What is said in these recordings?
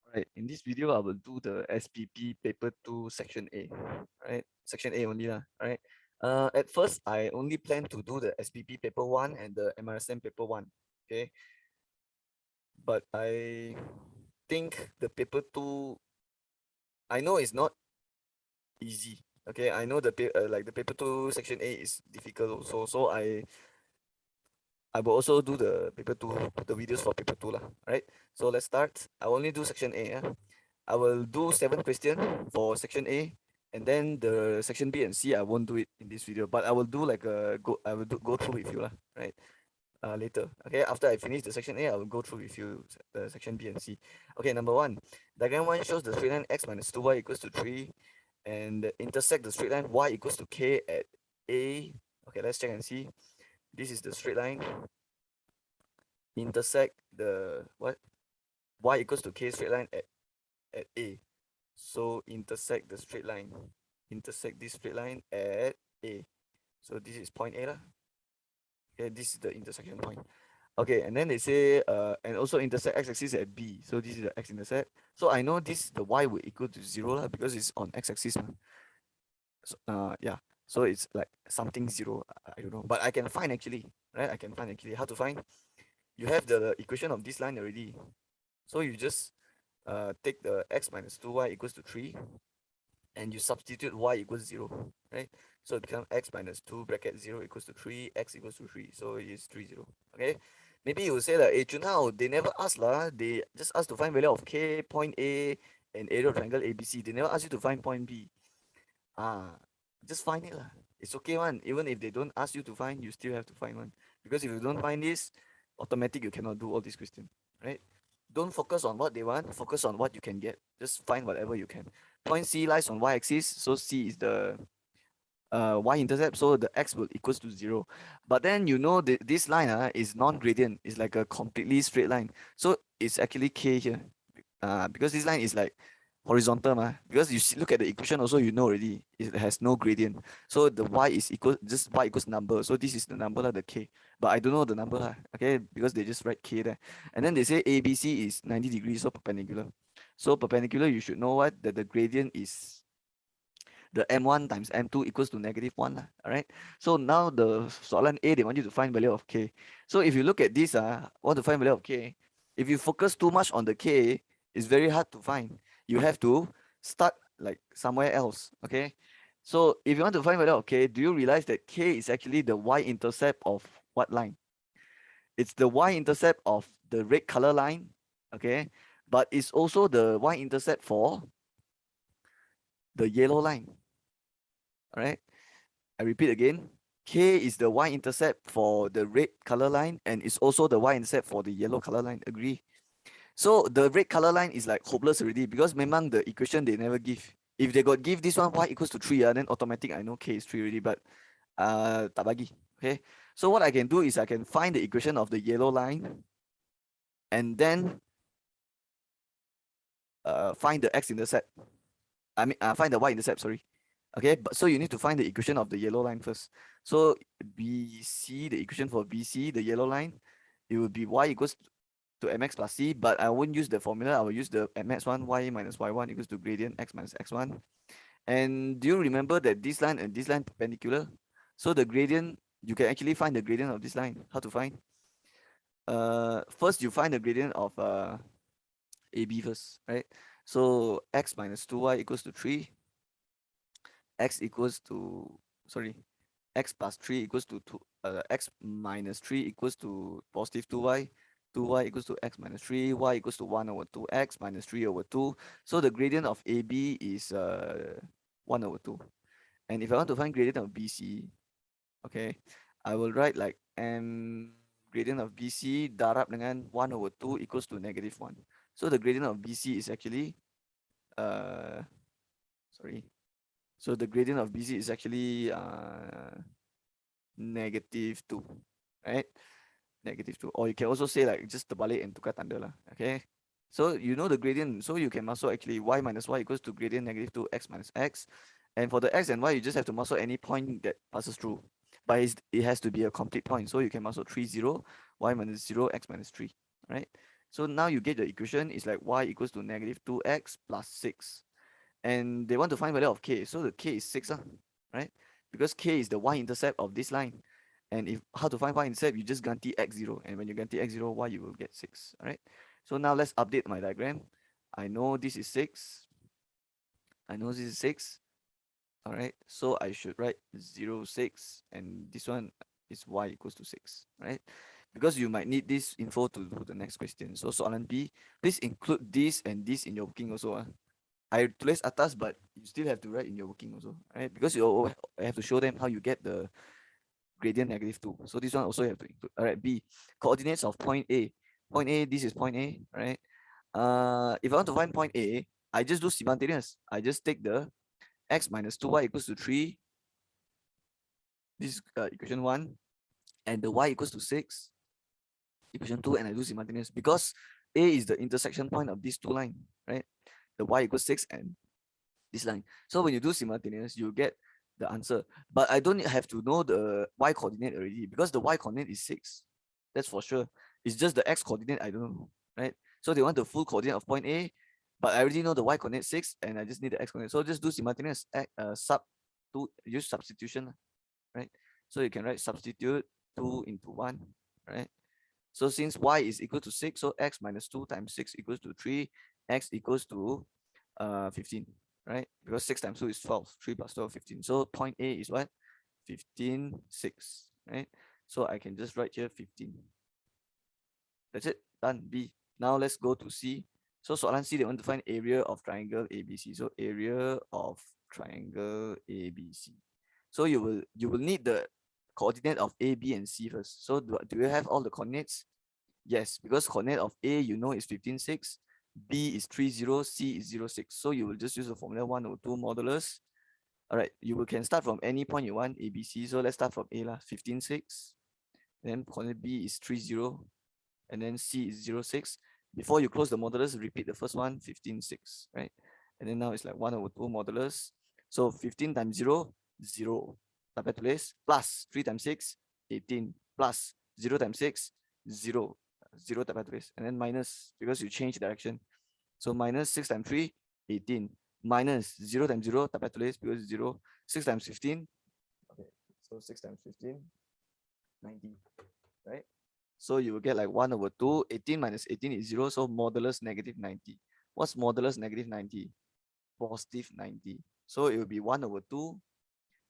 Right, in this video, I will do the SPP paper 2 section A, right? Section A only lah, right? At first, I only plan to do the SPP paper 1 and the MRSM paper 1, okay? But I think the paper 2, I know it's not easy, okay? I know the like the paper 2 section A is difficult also, so I will also do the paper 2, the videos for paper 2 lah, right? So let's start. I only do section A, yeah? I will do 7 questions for section A, and then the section B and C I won't do it in this video, but I will do like I will go through with you lah, right? Later. Okay, after I finish the section A, I will go through with you the section B and C. Okay, number 1. Diagram 1 shows the straight line x minus 2y equals to 3 and intersect the straight line y equals to k at A. Okay, let's check and see. This is the straight line. Intersect the what? Y equals to k straight line at A. So intersect the straight line. Intersect this straight line at A. So this is point A lah. Okay, this is the intersection point. Okay, and then they say and also intersect x-axis at B. So this is the x-intercept. So I know this the y will equal to 0 lah because it's on x-axis. So, yeah. So it's like something 0. I don't know, but I can find actually, right? I can find actually. How to find? You have the equation of this line already. So you just take the x minus 2y equals to 3 and you substitute y equals 0, right? So it becomes x minus 2 bracket 0 equals to 3, x equals to 3. So it is 3, 0. Okay? Maybe you will say that, hey, Junhao, they never ask lah. They just ask to find value of k, point A, and area of triangle ABC. They never ask you to find point B. Just find it lah. It's okay one. Even if they don't ask you to find, you still have to find one. Because if you don't find this, automatic you cannot do all these questions, right? Don't focus on what they want, focus on what you can get. Just find whatever you can. Point C lies on y-axis, so C is the y-intercept, so the x will equals to 0. But then you know this line is non-gradient, it's like a completely straight line. So it's actually k here. Because this line is like horizontal because you look at the equation also, you know already it has no gradient. So the y is equal, just y equals number. So this is the number the k. But I don't know the number okay, because they just write k there. And then they say ABC is 90 degrees, so perpendicular. So perpendicular, you should know what that the gradient is the m1 times m2 equals to -1 lah. All right. So now the soalan A, they want you to find value of k. So if you look at this, want to find value of k. If you focus too much on the k, it's very hard to find. You have to start like somewhere else. Okay. So if you want to find value of k, do you realize that k is actually the y-intercept of what line? It's the y-intercept of the red color line. Okay. But it's also the y-intercept for the yellow line. All right. I repeat again. K is the y-intercept for the red color line and it's also the y-intercept for the yellow color line. Agree? So the red color line is like hopeless already because memang the equation they never give. If they got give this one y equals to 3, then automatic I know k is 3 already, but tak bagi. Okay. So what I can do is I can find the equation of the yellow line and then find the x-intercept. I mean find the y-intercept, sorry. Okay, but so you need to find the equation of the yellow line first. So BC, the equation for BC, the yellow line, it would be y equals to mx plus c, but I won't use the formula. I will use the mx one, y minus y1 equals to gradient x minus x1. And do you remember that this line and this line perpendicular? So the gradient, you can actually find the gradient of this line. How to find? First you find the gradient of AB first, right? So x minus 2y equals to 3. X equals to, sorry, x plus 3 equals to 2, x minus 3 equals to positive 2y, 2y equals to x minus 3, y equals to 1 over 2, x minus 3 over 2. So the gradient of AB is 1 over 2. And if I want to find gradient of BC, okay, I will write like gradient of BC darab dengan 1 over 2 equals to -1. So the gradient of BC is actually, sorry, so the gradient of BC is actually -2, right? -2. Or you can also say like just terbalik and tukar tanda lah. Okay. So you know the gradient, so you can masuk actually y minus y equals to gradient -2 x minus x. And for the x and y, you just have to masuk any point that passes through. But it has to be a complete point. So you can masuk 3, 0, y minus 0, x minus 3. Right? So now you get the equation is like y equals to negative 2x plus 6. And they want to find value of k. So the k is 6, right? Because k is the y-intercept of this line. And if how to find y-intercept, you just ganti x0. And when you ganti x0, y, you will get 6, all right? So now let's update my diagram. I know this is 6. I know this is 6. All right. So I should write 0, 6. And this one is y equals to 6, right? Because you might need this info to do the next question. So soalan B, please include this and this in your working also. I tulis atas, but you still have to write in your working also, right? Because you have to show them how you get the gradient -2. So this one also you have to include. All right, B, coordinates of point A. Point A, this is point A, right? If I want to find point A, I just do simultaneous. I just take the x minus 2y equals to 3. This is equation 1. And the y equals to 6. Equation 2, and I do simultaneous because A is the intersection point of these two lines, right? The y equals 6 and this line. So when you do simultaneous, you get the answer. But I don't have to know the y coordinate already because the y coordinate is 6. That's for sure. It's just the x coordinate I don't know, right? So they want the full coordinate of point A, but I already know the y coordinate 6 and I just need the x coordinate. So just do simultaneous use substitution, right? So you can write substitute 2 into 1, right? So since y is equal to 6, so x minus 2 times 6 equals to 3, x equals to 15, right? Because 6 times 2 is 12, 3 plus 12, 15. So point A is what? 15, 6, right? So I can just write here 15. That's it, done. B. Now let's go to C. So soalan C, they want to find area of triangle ABC. So area of triangle ABC. So you will need the coordinate of A, B, and C first. So do you have all the coordinates? Yes, because coordinate of A you know is 15, 6. B is 3, 0, C is 0, 6. So you will just use the formula 1/2 modulus. All right, you can start from any point you want, A, B, C. So let's start from A lah, 15, 6. Then coordinate B is 3, 0. And then C is 0, 6. Before you close the modulus, repeat the first one, 15, 6, right? And then now it's like 1/2 modulus. So 15 times 0, 0. Dapat tulis, plus 3 times 6, 18. Plus 0 times 6, 0. 0 dapat tulis. And then minus, because you change direction. So minus 6 times 3, 18. Minus 0 times 0, dapat tulis because 0. 6 times 15. Okay, so 6 times 15, 90, right? So you will get like 1/2. 18 minus 18 is 0. So modulus -90. What's modulus -90? Positive 90. So it will be 1/2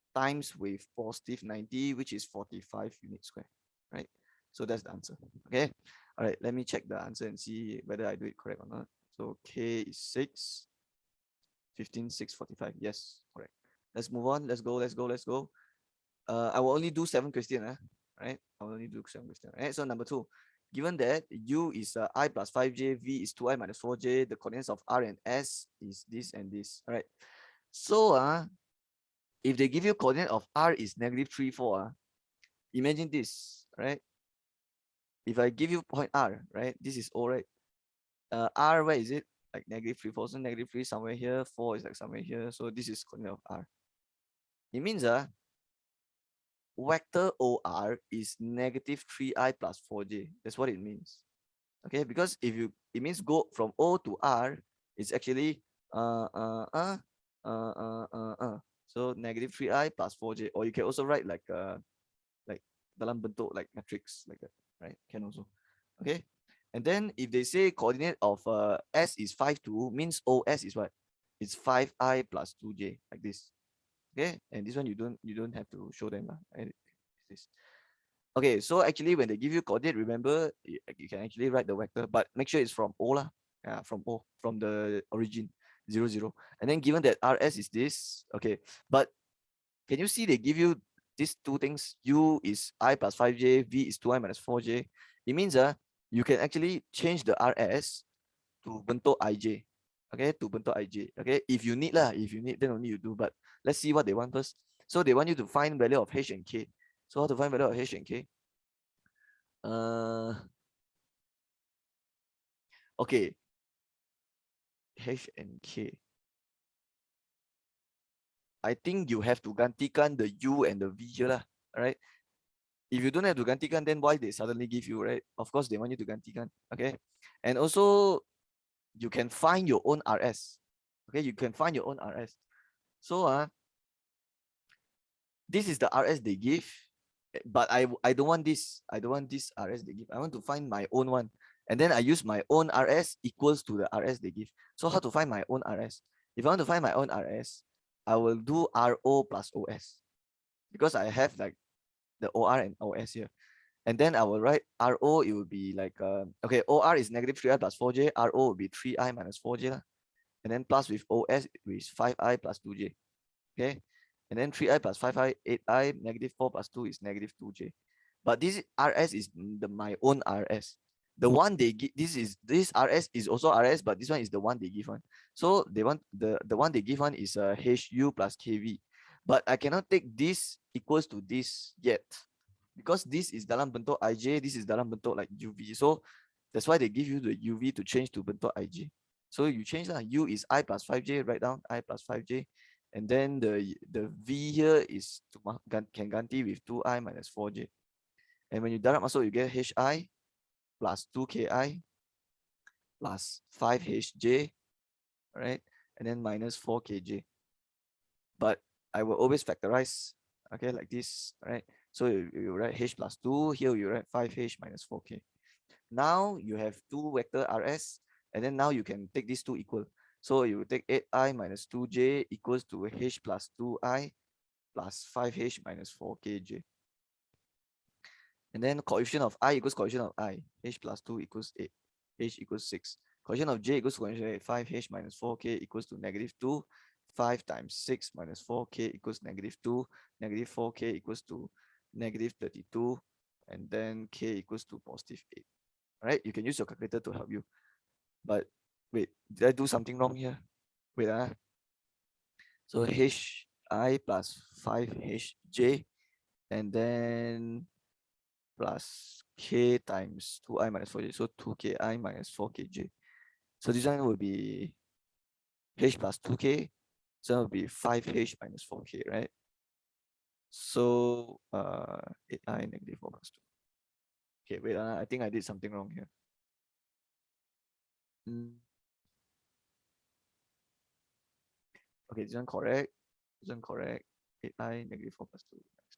times with positive 90, which is 45 unit square, right? So that's the answer. Okay. All right. Let me check the answer and see whether I do it correct or not. So K is 6, 15, 6, 45. Yes, correct. Let's move on. Let's go. Let's go. Let's go. I will only do 7 questions, right? I will only do 7 questions. Right? So number 2, given that U is I plus 5j, V is 2i minus 4j, the coordinates of R and S is this and this. All right. So if they give you coordinate of R is -3, 4, imagine this, right? If I give you point R, right? This is O, right? R, where is it? Like -3, 4. So -3 somewhere here, 4 is like somewhere here. So this is coordinate of R. It means vector OR is -3i plus 4j. That's what it means. Okay, because if you, it means go from O to R, it's actually so -3i plus 4j, or you can also write like dalam bentuk like matrix like that, right? Can also. Okay, and then if they say coordinate of S is 5, 2, means OS is what? It's 5i plus 2j like this. Okay, and this one you don't have to show them lah. Okay, so actually when they give you coordinate, remember you can actually write the vector, but make sure it's from O lah. Yeah, from O, from the origin 0, 0. And then given that RS is this, okay, but can you see they give you these two things? U is I plus 5j, V is 2i minus 4j. It means you can actually change the RS to bentuk IJ. Okay, to bentuk IJ. Okay, if you need lah, if you need, then only you do. But let's see what they want first. So they want you to find value of H and K. So how to find value of H and K? Okay, H and K. I think you have to gantikan the U and the V here lah. Alright. If you don't have to gantikan, then why they suddenly give you, right? Of course, they want you to gantikan. Okay. And also you can find your own RS. Okay, you can find your own RS. So this is the RS they give, but I don't want this. I don't want this RS they give. I want to find my own one. And then I use my own RS equals to the RS they give. So how to find my own RS? If I want to find my own RS, I will do RO plus OS because I have like the OR and OS here. And then I will write RO, it will be like, okay, OR is negative 3i plus 4j, RO will be 3i minus 4j. And then plus with OS is 5i plus 2j. Okay. And then 3i plus 5i, 8i, negative 4 plus 2 is negative 2j. But this RS is my own RS. The one they give, this RS is also RS, but this one is the one they give one. So they want the one they give one is HU plus KV. But I cannot take this equals to this yet, because this is dalam bentuk IJ, this is dalam bentuk like UV. So that's why they give you the UV to change to bentuk IJ. So you change lah. U is I plus 5J, write down I plus 5J. And then the V here is can ganti with 2I minus 4J. And when you darab masuk, you get HI plus 2KI plus 5HJ, right? And then minus 4KJ. But I will always factorize, okay, like this, right? So you write H plus 2, here you write 5H minus 4K. Now you have two vector RS, and then now you can take these two equal. So you take 8i minus 2j equals to H plus 2i plus 5H minus 4kj. And then coefficient of I equals coefficient of I. H plus 2 equals 8. H equals 6. Coefficient of J equals coefficient of 8. 5H minus 4K equals to negative 2. 5 times 6 minus 4K equals negative 2. Negative 4K equals to negative 32. And then K equals to positive 8. All right, you can use your calculator to help you. But wait, did I do something wrong here? Wait, so HI plus 5HJ, and then plus K times 2I minus 4J, so 2KI minus 4KJ. So this one will be H plus 2K, so it will be 5H minus 4K, right? So 8I negative 4 plus 2. Okay, wait, I think I did something wrong here. Okay, this one correct. This one correct. 8I negative 4 plus 2 minus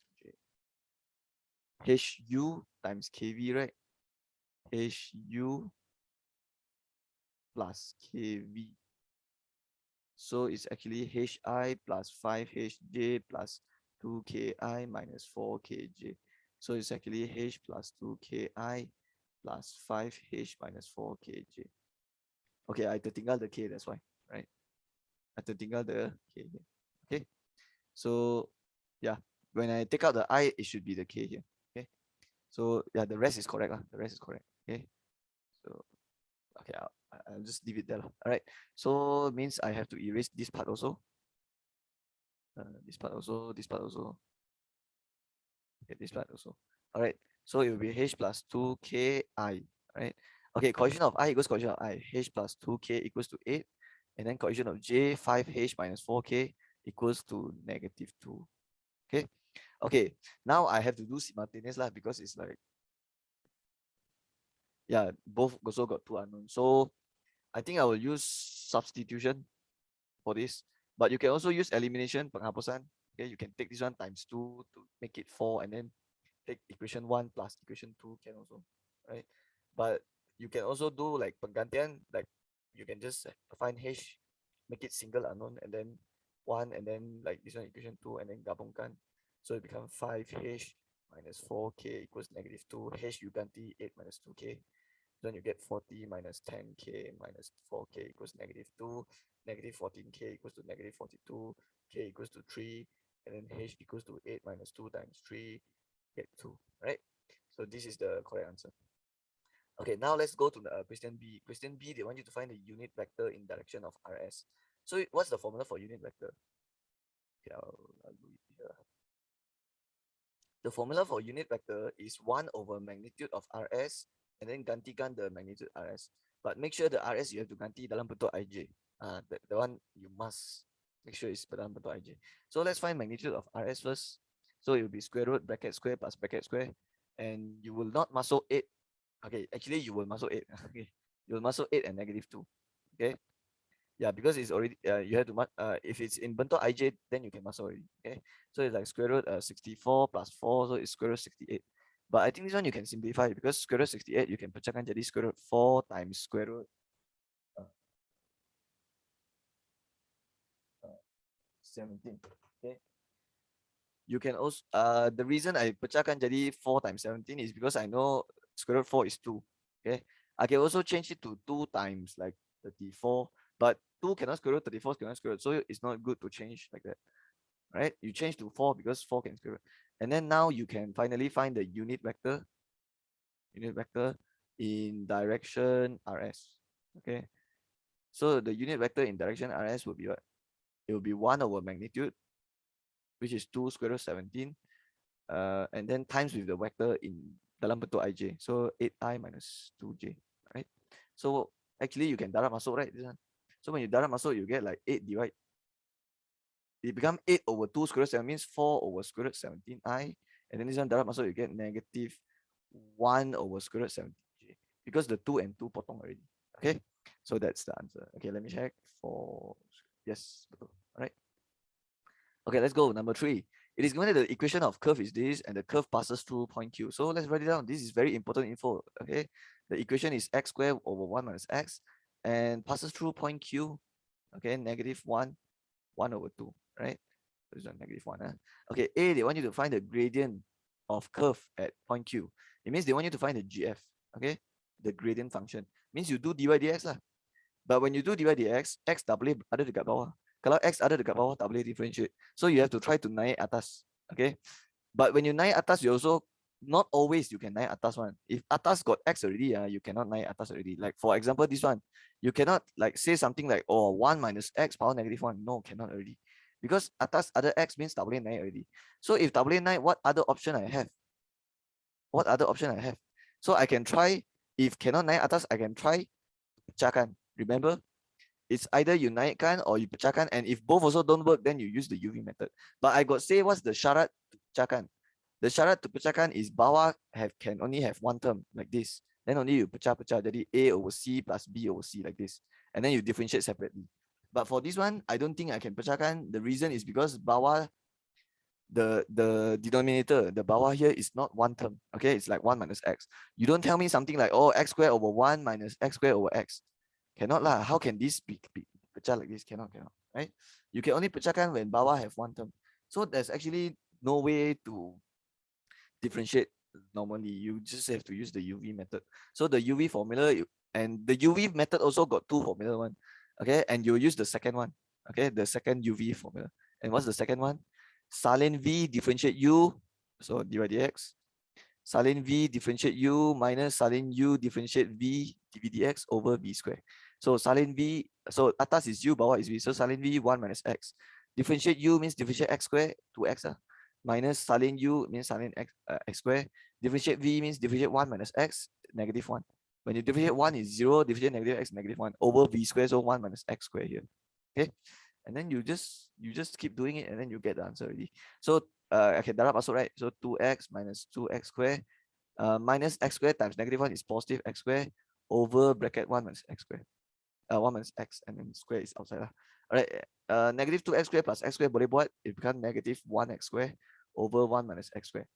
2J. HU times KV, right? HU plus KV. So it's actually HI plus 5HJ plus 2KI minus 4KJ. So it's actually H plus 2KI plus 5H minus 4KJ. Okay, I tertinggal the K, that's why, right? I tertinggal the K here. Okay, so yeah, when I take out the I, it should be the K here. Okay, so yeah, the rest is correct. The rest is correct. Okay, so okay, I'll just leave it there. All right, so it means I have to erase this part also. This part also, this part also. Okay, this part also. All right, so it will be H plus 2KI, right? Okay, coefficient of I equals coefficient of I. H plus 2K equals to 8. And then coefficient of J, 5H minus 4K equals to negative 2. Okay, okay. Now I have to do simultaneous lah, because it's like, yeah, both also got two unknowns. So I think I will use substitution for this. But you can also use elimination, penghapusan. Okay, you can take this one times 2 to make it 4, and then take equation 1 plus equation 2 can also, right? But you can also do like penggantian, like you can just find H, make it single unknown, and then 1, and then like this one equation 2, and then gabungkan. So it becomes 5H minus 4K equals negative 2. H you ganti 8 minus 2K. Then you get 40 minus 10K minus 4K equals negative 2. Negative 14K equals to negative 42. K equals to 3. And then H equals to 8 minus 2 times 3. Get 2, right? So this is the correct answer. Okay, now let's go to the question B. Question B, they want you to find the unit vector in direction of RS. So what's the formula for unit vector? Okay, I'll do it here. The formula for unit vector is 1 over magnitude of RS, and then gantikan the magnitude RS. But make sure the RS you have to ganti dalam bentuk IJ. The one you must make sure is dalam bentuk IJ. So let's find magnitude of RS first. So it will be square root bracket square plus bracket square. And you will not masuk 8. Okay, actually you will masuk 8. Okay. You'll masuk 8 and -2. Okay. Yeah, because it's already you have to if it's in bentuk IJ, then you can masuk already. Okay. So it's like square root 64 plus 4, so it's square root 68. But I think this one you can simplify because square root 68 you can pecahkan jadi square root 4 times square root uh, 17. Okay. You can also the reason I pecahkan jadi 4 times 17 is because I know square root 4 is 2. Okay. I can also change it to 2 times like 34, but 2 cannot square root, 34 cannot square root, so it's not good to change like that. Right? You change to 4 because 4 can square root. And then now you can finally find the unit vector in direction RS. Okay. So the unit vector in direction RS will be what? It will be 1 over magnitude, which is 2 square root 17, and then times with the vector in dalam bentuk IJ. So 8i minus 2j, right? So actually you can darab masuk, right? This one. So when you darab masuk, you get like 8 divide. It become 8 over 2 square root 7 means 4 over square root 17i. And then this one darab masuk, you get negative 1 over square root 17j. Because the 2 and 2 potong already. Okay. So that's the answer. Okay, let me check for yes. All right. Okay, let's go. Number 3. It is given that the equation of curve is this and the curve passes through point Q. So let's write it down. This is very important info. Okay. The equation is x squared over 1 minus x and passes through point Q. Okay, negative 1, 1 over 2, right? This is negative 1. Okay, A, they want you to find the gradient of curve at point Q. It means they want you to find the GF. Okay, the gradient function. Means you do dy dx lah. But when you do dy dx, x tak boleh ada dekat bawah. Kalau x ada dekat bawah, tak boleh differentiate. So you have to try to naik atas. Okay. But when you naik atas, you also not always you can naik atas one. If atas got x already, you cannot naik atas already. Like for example, this one, you cannot like say something like, oh, 1 minus x power negative 1. No, cannot already. Because atas other x means tak boleh naik already. So if tak boleh naik, what other option I have? What other option I have? So I can try, if cannot naik atas, I can try pecahkan. Remember? It's either you naikkan or you pecahkan, and if both also don't work, then you use the UV method. But I got say what's the syarat to pecahkan. The syarat to pecahkan is bawah can only have one term like this. Then only you pecah-pecah jadi A over C plus B over C like this. And then you differentiate separately. But for this one, I don't think I can pecahkan. The reason is because bawah, the denominator, the bawah here is not one term. Okay, it's like 1 minus x. You don't tell me something like, oh, x squared over 1 minus x squared over x. Cannot lah. How can this be pecah like this? Cannot, right? You can only pecahkan when bawah have one term. So there's actually no way to differentiate normally. You just have to use the UV method. So the UV formula, and the UV method also got two formula one. Okay, and you use the second one. Okay, the second UV formula. And what's the second one? Salin V differentiate U. So dy dx. Salin V differentiate U minus salin U differentiate V dv dx over V square. So salin V, so atas is U, bawah is V. So salin V 1 minus x. Differentiate U means differentiate x square, 2x. Minus salin U means salin x, x square. Differentiate V means differentiate 1 minus x, negative 1. When you differentiate 1 is 0, differentiate negative x, negative 1 over V square, so 1 minus x square here. Okay. And then you just keep doing it and then you get the answer already. So okay, darab masuk, right? So 2x minus 2x square minus x square times negative 1 is positive x square over bracket 1 minus x square. 1 minus x and then square is outside. Alright, negative 2x square plus x square boleh buat, it becomes negative 1x square over 1 minus x square.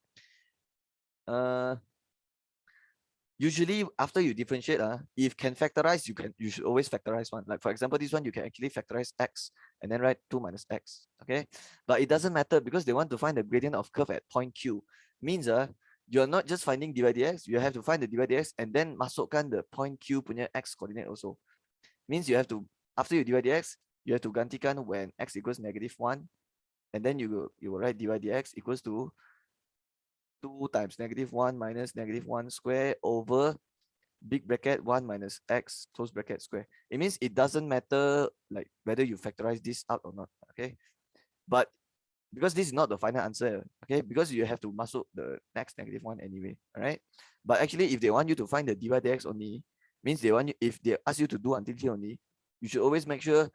Usually after you differentiate, if can factorize, you should always factorize one. Like for example, this one you can actually factorize x and then write 2 minus x. Okay, but it doesn't matter because they want to find the gradient of curve at point Q. Means you're not just finding dy dx, you have to find the dy dx and then masukkan the point Q punya x coordinate also. Means you have to, after you dy dx, you have to gantikan when x equals negative 1, and then you will write dy dx equals to 2 times negative 1 minus negative 1 square over big bracket 1 minus x close bracket square. It means it doesn't matter like whether you factorize this out or not. Okay, but because this is not the final answer, okay, because you have to masuk the next negative 1 anyway. All right, but actually if they want you to find the dy dx only, means they want you, if they ask you to do until here only, you should always make sure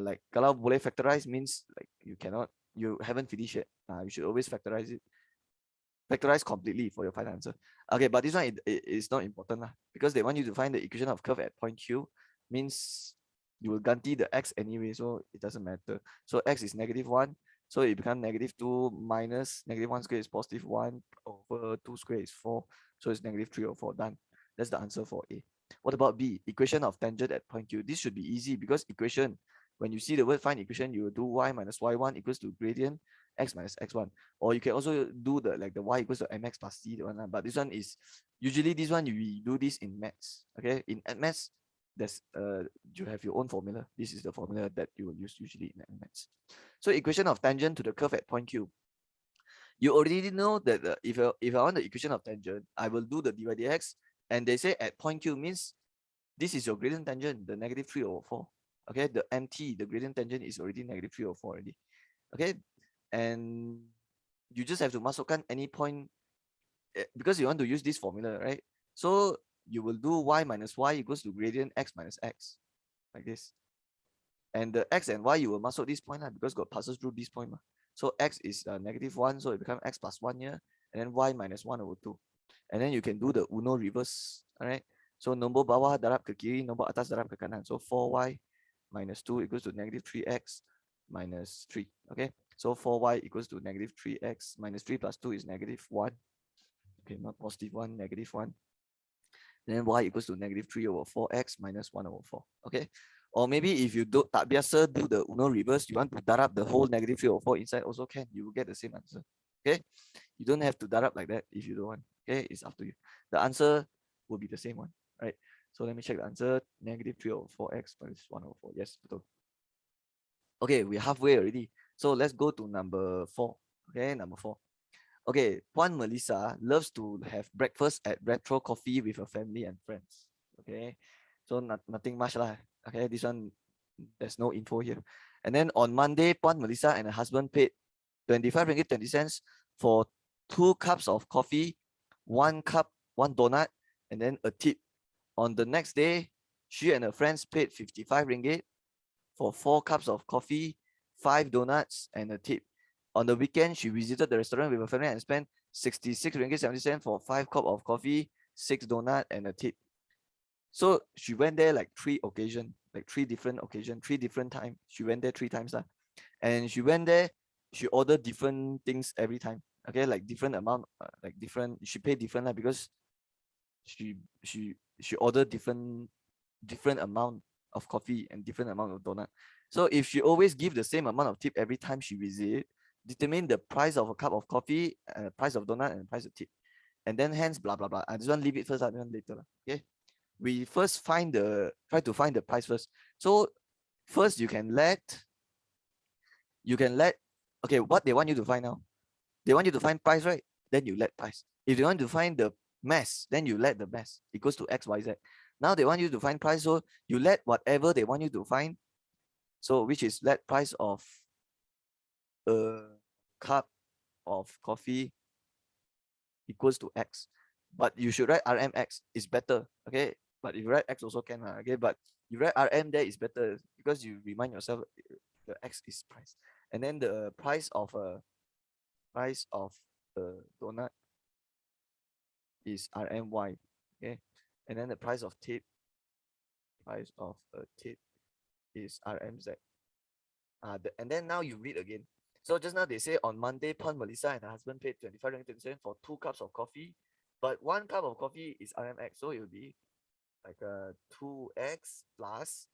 like kalau boleh factorize means like you haven't finished it. You should always factorize it. factorize completely for your final answer. Okay, but this one is not important lah, because they want you to find the equation of curve at point Q, means you will ganti the x anyway, so it doesn't matter. So x is -1, so it becomes -2 minus -1 square is +1 over 2 square is 4, so it's -3 over 4. Done. That's the answer for A. What about B? Equation of tangent at point Q. This should be easy because equation, when you see the word find equation, you will do y minus y1 equals to gradient x minus x1. Or you can also do the y equals to mx plus c, the one, but this one is usually this one we do this in maths. Okay, in Addmaths, there's you have your own formula. This is the formula that you will use usually in Addmaths. So equation of tangent to the curve at point Q. You already know that if I want the equation of tangent, I will do the dy dx, and they say at point Q means this is your gradient tangent, the -3/4. Okay, the mt, the gradient tangent is already -3/4 already. Okay, and you just have to masukkan any point because you want to use this formula, right? So you will do y minus y equals to gradient x minus x, like this. And the x and y, you will masuk this point because got passes through this point. So x is -1, so it becomes x plus 1 here, and then y minus 1/2. And then you can do the Uno reverse, all right? So nombor bawah darab ke kiri, nombor atas darab ke kanan. So 4y minus 2 equals to -3x minus 3, okay? So 4y equals to -3x minus 3 plus 2 is -1. Okay, not +1, -1. Then y equals to -3/4x minus 1/4. Okay. Or maybe if you do tak biasa do the Uno reverse, you want to darab the whole -3/4 inside also can. You will get the same answer. Okay. You don't have to darab like that if you don't want. Okay, it's up to you. The answer will be the same one, right? So let me check the answer. -3/4x minus 1/4. Yes, betul. Okay, we're halfway already. So let's go to number 4. Okay, number 4. Okay, Puan Melissa loves to have breakfast at Retro Coffee with her family and friends. Okay, so nothing much lah. Okay, this one, there's no info here. And then on Monday, Puan Melissa and her husband paid 25 ringgit 20 cents for 2 cups of coffee, 1 cup, 1 donut, and then a tip. On the next day, she and her friends paid 55 ringgit for 4 cups of coffee, 5 donuts, and a tip. On the weekend, she visited the restaurant with her family and spent 66 ringgit 70 cents for 5 cups of coffee, 6 donuts, and a tip. So she went there like 3 occasions, like 3 different occasions, 3 different times. She went there 3 times. And she went there, she ordered different things every time. Okay, like different amount, like different, she paid different because she she ordered different amount of coffee and different amount of donut. So if she always give the same amount of tip every time she visit, determine the price of a cup of coffee, price of donut, and price of tip. And then hence blah blah blah. I just want to leave it first, I want later. Okay. We first try to find the price first. So first you can let okay, what they want you to find now. They want you to find price, right? Then you let price. If they want to find the mass, then you let the mass equals to x, y, z. Now they want you to find price, so you let whatever they want you to find. So which is let price of a cup of coffee equals to x. But you should write RMX is better. Okay. But if you write x also can. Okay. But you write RM there is better because you remind yourself the x is price. And then the price of a donut is RMY. Okay. And then the price of a tip is RMZ. And then now you read again. So just now they say on Monday, Puan Melissa and her husband paid 25 ringgit for 2 cups of coffee, but 1 cup of coffee is RMX, so it will be like 2x plus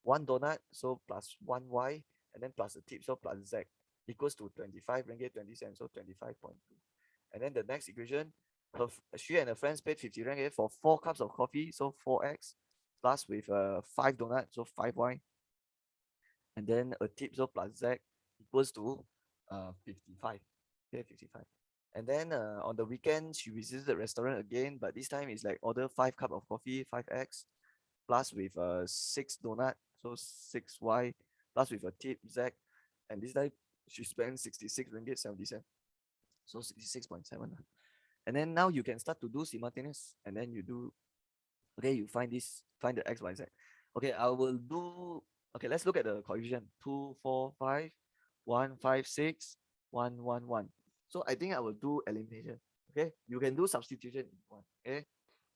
1 donut, so plus 1y, and then plus a tip, so plus z equals to 25 ringgit 20 cents, so 25.2. And then the next equation, she and her friends paid 50 ringgit for 4 cups of coffee, so 4x plus with 5 donuts, so 5y, and then a tip, so plus z equals to 55. Okay, 55. And then on the weekend, she visits the restaurant again, but this time it's like order 5 cup of coffee, 5x, plus with 6 donut, so 6y, plus with a tip z, and this time she spent 66 ringgit 70 cents, so 66.7. And then now you can start to do simultaneous, and then you do, okay, you find the x, y, z. Okay, I will do, okay, let's look at the coefficient. 2, 4, 5, 1, 5, 6, 1, 1, 1. So I think I will do elimination. Okay, you can do substitution if you want. Okay,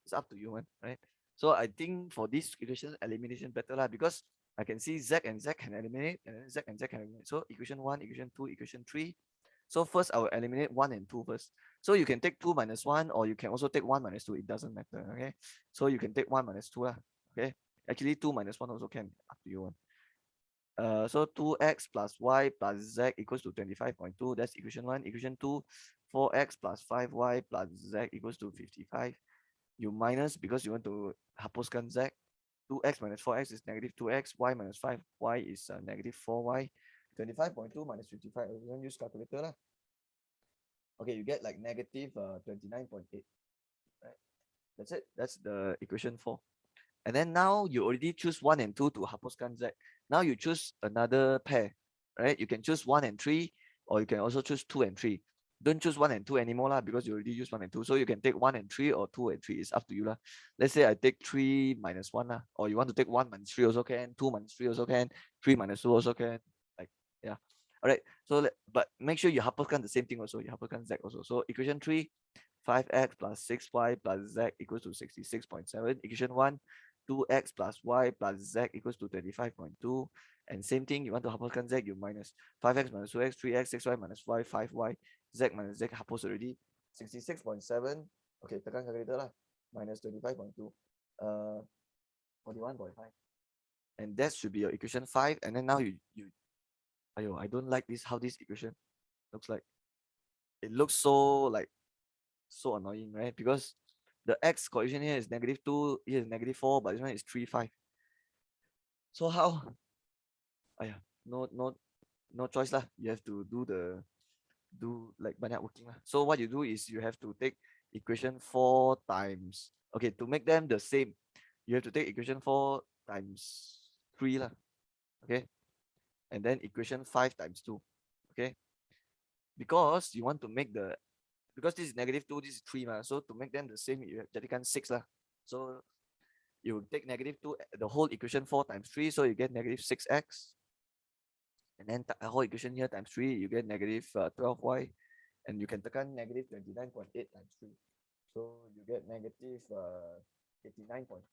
it's up to you, man. Right? So I think for this equation, elimination better lah, because I can see Z and Z can eliminate, and then Z and Z can eliminate. So equation 1, equation 2, equation 3. So first I will eliminate 1 and 2 first. So you can take 2 minus 1, or you can also take 1 minus 2. It doesn't matter. Okay. So you can take 1 minus 2 lah. Okay. Actually 2 minus 1 also can. Up to you one. So 2x plus y plus z equals to 25.2. That's equation 1. Equation 2, 4x plus 5y plus z equals to 55. You minus because you want to hapuskan z. 2x minus 4x is negative 2x. Y minus 5y is negative 4y. 25.2 minus 55. You don't use calculator lah. Okay, you get like negative 29.8. Right? That's it. That's the equation 4. And then now you already choose 1 and 2 to hapuskan z. Now you choose another pair, right? You can choose 1 and 3, or you can also choose 2 and 3. Don't choose 1 and 2 anymore lah, because you already use 1 and 2. So you can take 1 and 3 or 2 and 3. It's up to you lah. Let's say I take 3 minus 1 lah, or you want to take 1 minus 3 also can, 2 minus 3 also can, 3 minus 2 also can. Like, yeah. All right. So, but make sure you hapuskan the same thing also. You hapuskan z also. So equation 3, 5x plus 6y plus z equals to 66.7. Equation 1, 2x plus y plus z equals to 25.2. And same thing, you want to hapuskan z, you minus 5x minus 2x, 3x, 6y minus y, 5y, z minus z hapus already. 66.7. Okay, tekan calculator lah. Minus 25.2. 41.5. And that should be your equation 5. And then now ayo, I don't like this, how this equation looks like. It looks so annoying, right? Because the x coefficient here is negative 2, here is negative 4, but this one is 3, 5. So how? No choice lah. You have to do like banyak working lah. So what you do is you have to take equation 4 times. Okay, to make them the same, you have to take equation 4 times 3 lah. Okay, and then equation 5 times 2. Okay, because you want to make because this is negative 2, this is 3 ma. So to make them the same, you jadikan 6 lah. So you take negative 2, the whole equation 4 times 3, so you get negative 6x. And then the whole equation here times 3, you get negative 12y. And you can tekan negative 29.8 times 3. So you get negative 89.4.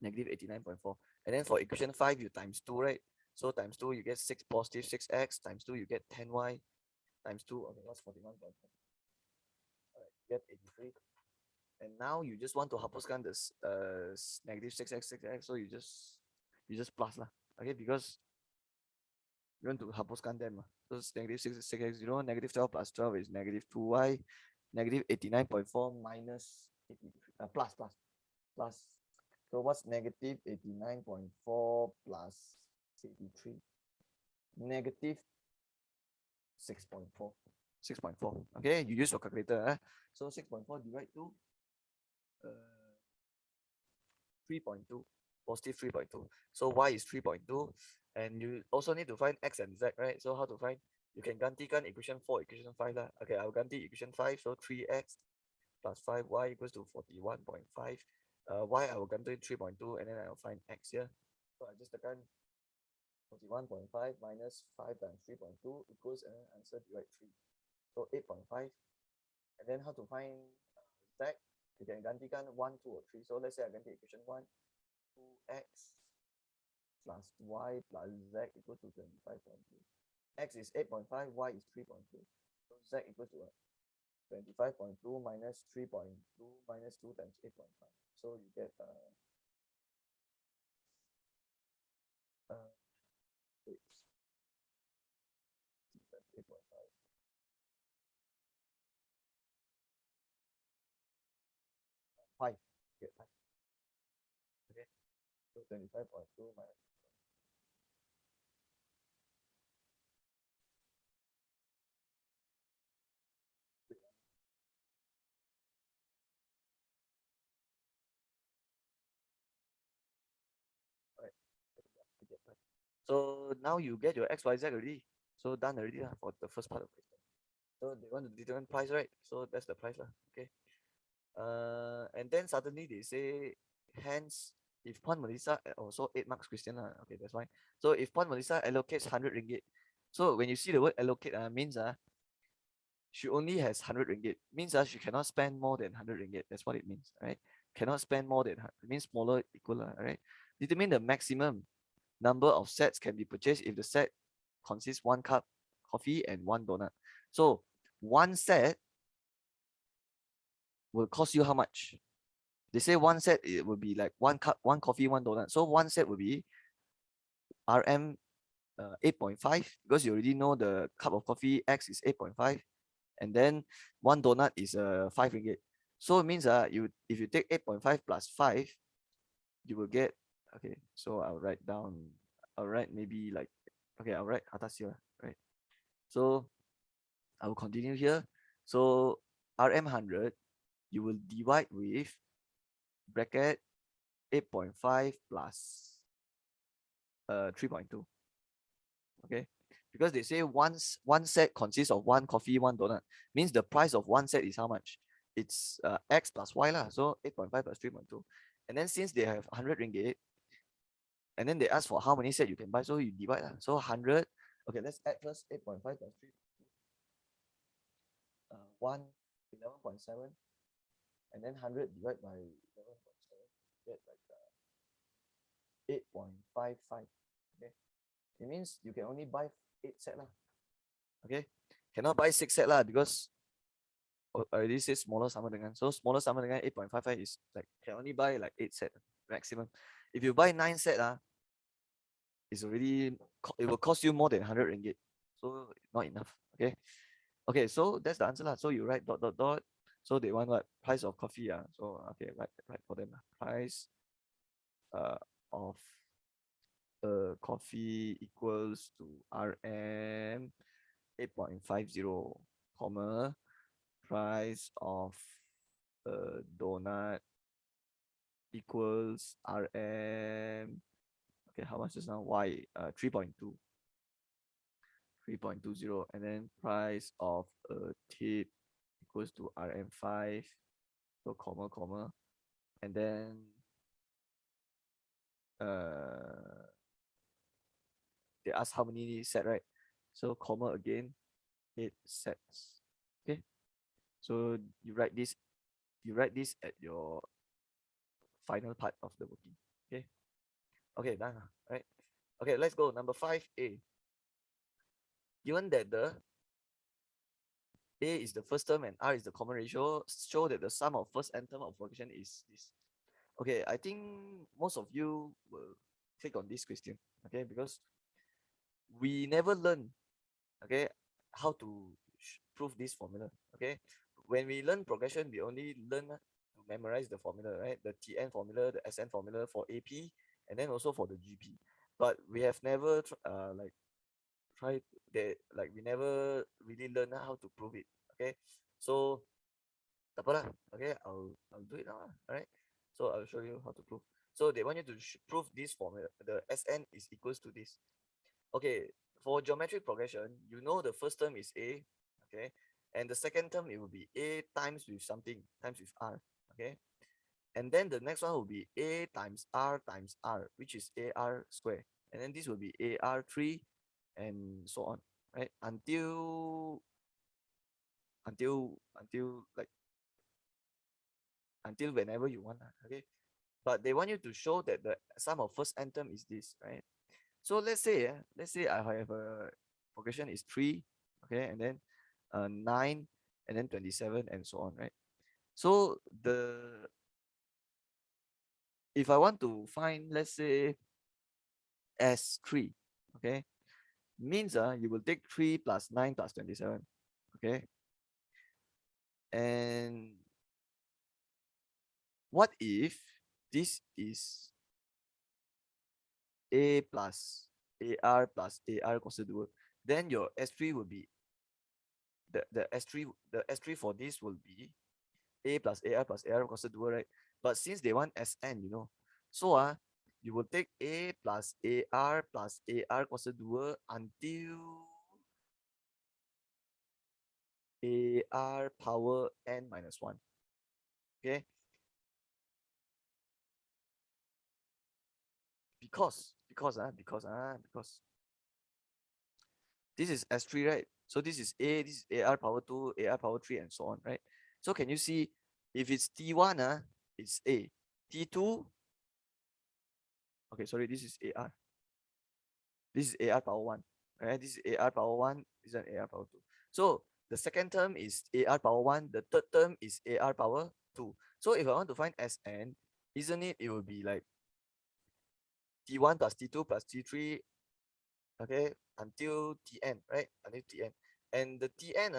Negative 89.4. And then for equation 5, you times 2, right? So times 2, you get 6 positive 6x. Times 2, you get 10y. Times 2, okay, that's 41.4. All right, get 83. And now you just want to hapuskan this negative 6x, 6x. So you just plus lah. Okay, because you want to hapuskan them. So it's negative 6x0, negative 12 plus 12 is negative 2y, negative 89.4 minus 83, plus. So what's negative 89.4 plus 83? Negative 6.4. 6.4. Okay, you use your calculator. So 6.4 divide to 3.2. Positive 3.2. So y is 3.2. And you also need to find x and z, right? So how to find? You can gantikan equation 4, equation 5 lah. Okay, I'll ganti equation 5. So 3x plus 5y equals to 41.5. Y I will ganti 3.2, and then I'll find x here. So I just tekan 41.5 minus 5 times 3.2 equals, and then answer divide 3. So 8.5. And then how to find z? You can gantikan 1, 2, or 3. So let's say I ganti equation 1, 2x plus y plus z equals to 25.2. X is 8.5, y is 3.2. So z equals to 25.2 minus 3.2 minus 2 times 8.5. So you get 8.5. Five. Get 5. Okay. So 25.2 minus. So now you get your XYZ already. So done already for the first part of it. So they want to determine price, right? So that's the price lah. Okay. And then suddenly they say, hence, if Puan Melissa also 8 marks Christian lah. Okay, that's fine. So if Puan Melissa allocates 100 ringgit, so when you see the word allocate means she only has 100 ringgit. Means she cannot spend more than 100 ringgit. That's what it means, right? Cannot spend more than, it means smaller equal, right? Determine the maximum number of sets can be purchased if the set consists one cup coffee and one donut. So one set will cost you how much? They say one set it will be like one cup, one coffee, one donut. So one set will be RM 8.5, because you already know the cup of coffee X is 8.5, and then one donut is 5 ringgit. So it means you, if you take 8.5 plus 5, you will get, okay, so I'll write down, I'll write maybe like, okay, I'll write atas here, right? So I will continue here. So RM 100, you will divide with bracket 8.5 plus 3.2. Okay, because they say one set consists of one coffee, one donut, means the price of one set is how much? It's X plus Y lah. So 8.5 plus 3.2. And then since they have 100 ringgit, and then they ask for how many set you can buy, so you divide lah. So 100, okay, let's add first 8.5 plus 3, 11.7, and then 100 divided by 11.7, get like 8.55. Okay, it means you can only buy 8 set lah. Okay, cannot buy 6 set lah, because already says smaller sama dengan. So smaller sama dengan 8.55 is like can only buy like 8 set maximum. If you buy 9 set, it's already, it will cost you more than 100 ringgit. So not enough. Okay. Okay, so that's the answer lah. So you write dot dot dot. So they want what? Price of coffee. So okay, write for them. Price of coffee equals to RM 8.50, comma, price of donut equals RM, okay, how much is now? Y, 3.2, 3.20, and then price of a tip equals to RM5, so comma, comma, and then they ask how many set, right? So comma again, 8 sets. Okay, so you write this at your final part of the working. Okay, okay, done. Right. Okay, let's go. Number 5A. Given that the A is the first term and R is the common ratio, show that the sum of first n term of fraction is this. Okay, I think most of you will click on this question, okay, because we never learn, okay, how to prove this formula, okay. When we learn progression, we only learn to memorize the formula, right? The TN formula, the SN formula for AP, and then also for the GP. But we have never like try that, like we never really learn how to prove it, okay. So tak apa lah, okay, I'll do it now, all right. So I'll show you how to prove. So they want you to prove this formula, the SN is equals to this. Okay, for geometric progression, you know the first term is A, okay, and the second term it will be A times with something, times with R, okay, and then the next one will be A times R, which is AR square, and then this will be AR3, and so on, right? Until like until whenever you want, okay. But they want you to show that the sum of first n term is this, right? So let's say I have a progression is 3, okay, and then 9, and then 27, and so on, right? So if I want to find, let's say, S3, okay, means you will take 3 plus 9 plus 27, okay. And what if this is A plus AR plus AR equals to 2? Then your S3 will be the S3 for this will be A plus AR plus AR equals to 2, right? But since they want SN, so you will take A plus AR plus AR equals to 2 until AR power n minus 1. Okay? Because this is S3, right? So this is A, this is AR power 2, AR power 3, and so on, right? So can you see if it's T1, it's A. T2, okay, sorry, this is AR. This is AR power 1, right? This is AR power 1, this is an AR power 2. So the second term is AR power 1, the third term is AR power 2. So if I want to find Sn, isn't it, it will be like T1 plus T2 plus T3, okay, until Tn, right? Until Tn. And the Tn,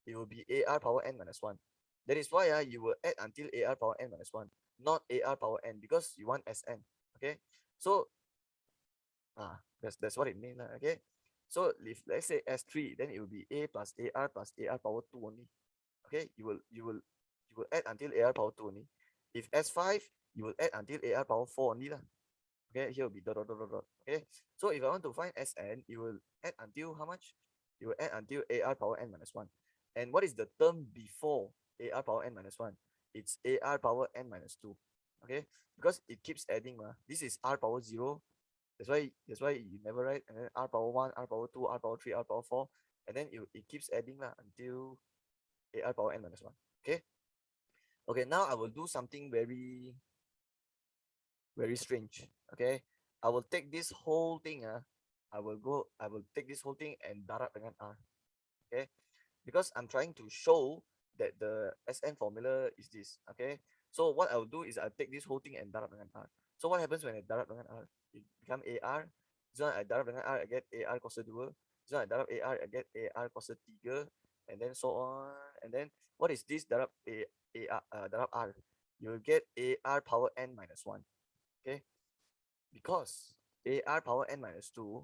it will be AR power n minus 1. That is why you will add until AR power n minus 1, not AR power n, because you want Sn, okay? So, that's what it means, okay? So, if let's say S3, then it will be A plus AR power 2 only, okay? You will add until AR power 2 only. If S5, you will add until AR power 4 only, lah. Okay, here will be dot dot dot dot dot. Okay, so if I want to find Sn, you will add until how much? You will add until AR power n minus 1. And what is the term before AR power n minus 1? It's AR power n minus 2. Okay, because it keeps adding. This is R power 0. That's why you never write. And then R power 1, R power 2, R power 3, R power 4. And then it keeps adding until AR power n minus 1. Okay. Okay, now I will do something very strange. Okay, I will take this whole thing. I will take this whole thing and darab dengan R. Okay, because I'm trying to show that the Sn formula is this. Okay, so what I will do is I'll take this whole thing and darab dengan R. So what happens when I darab dengan R? It become AR. This one I darab dengan R, I get AR cos 2. This one I darab AR, I get AR cos 3. And then so on. And then what is this darab darab R? You will get AR power n minus 1. Okay, because AR power n minus 2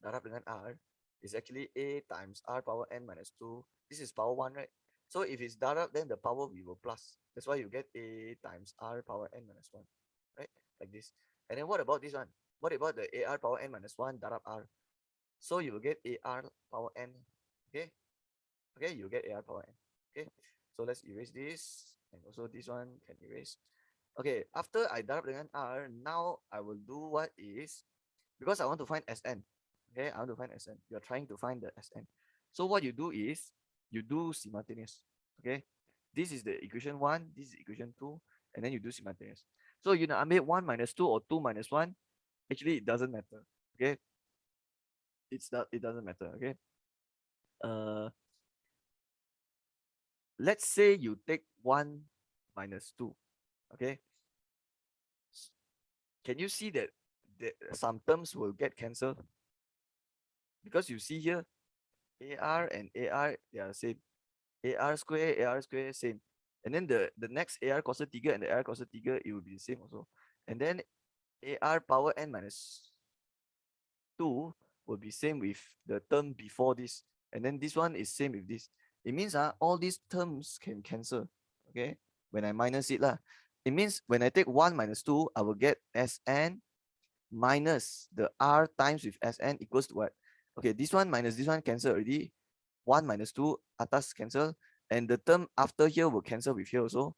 darab dengan R is actually A times R power n minus 2. This is power 1, right? So if it's darab, then the power we will plus. That's why you get A times R power n minus 1, right? Like this. And then what about this one? What about the AR power n minus 1 darab R? So you will get AR power n. Okay? Okay, you get AR power n. Okay? So let's erase this. And also this one can erase. Okay, after I darab dengan R, now I will do what is, because I want to find Sn. Okay, I want to find Sn. You're trying to find the Sn. So what you do is, you do simultaneous. Okay, this is the equation 1, this is equation 2, and then you do simultaneous. So you know, I made 1 minus 2 or 2 minus 1. Actually, it doesn't matter. Okay, it doesn't matter. Okay, let's say you take 1 minus 2. Okay, can you see that some terms will get cancelled? Because you see here, AR and AR, they are same. AR square, same. And then the next AR cos 3 and the AR cos 3, it will be the same also. And then AR power n minus 2 will be same with the term before this. And then this one is same with this. It means all these terms can cancel. Okay, when I minus it lah. It means when I take 1 minus 2, I will get Sn minus the R times with Sn equals to what? Okay, this one minus this one cancel already. 1 minus 2 atas cancel, and the term after here will cancel with here also.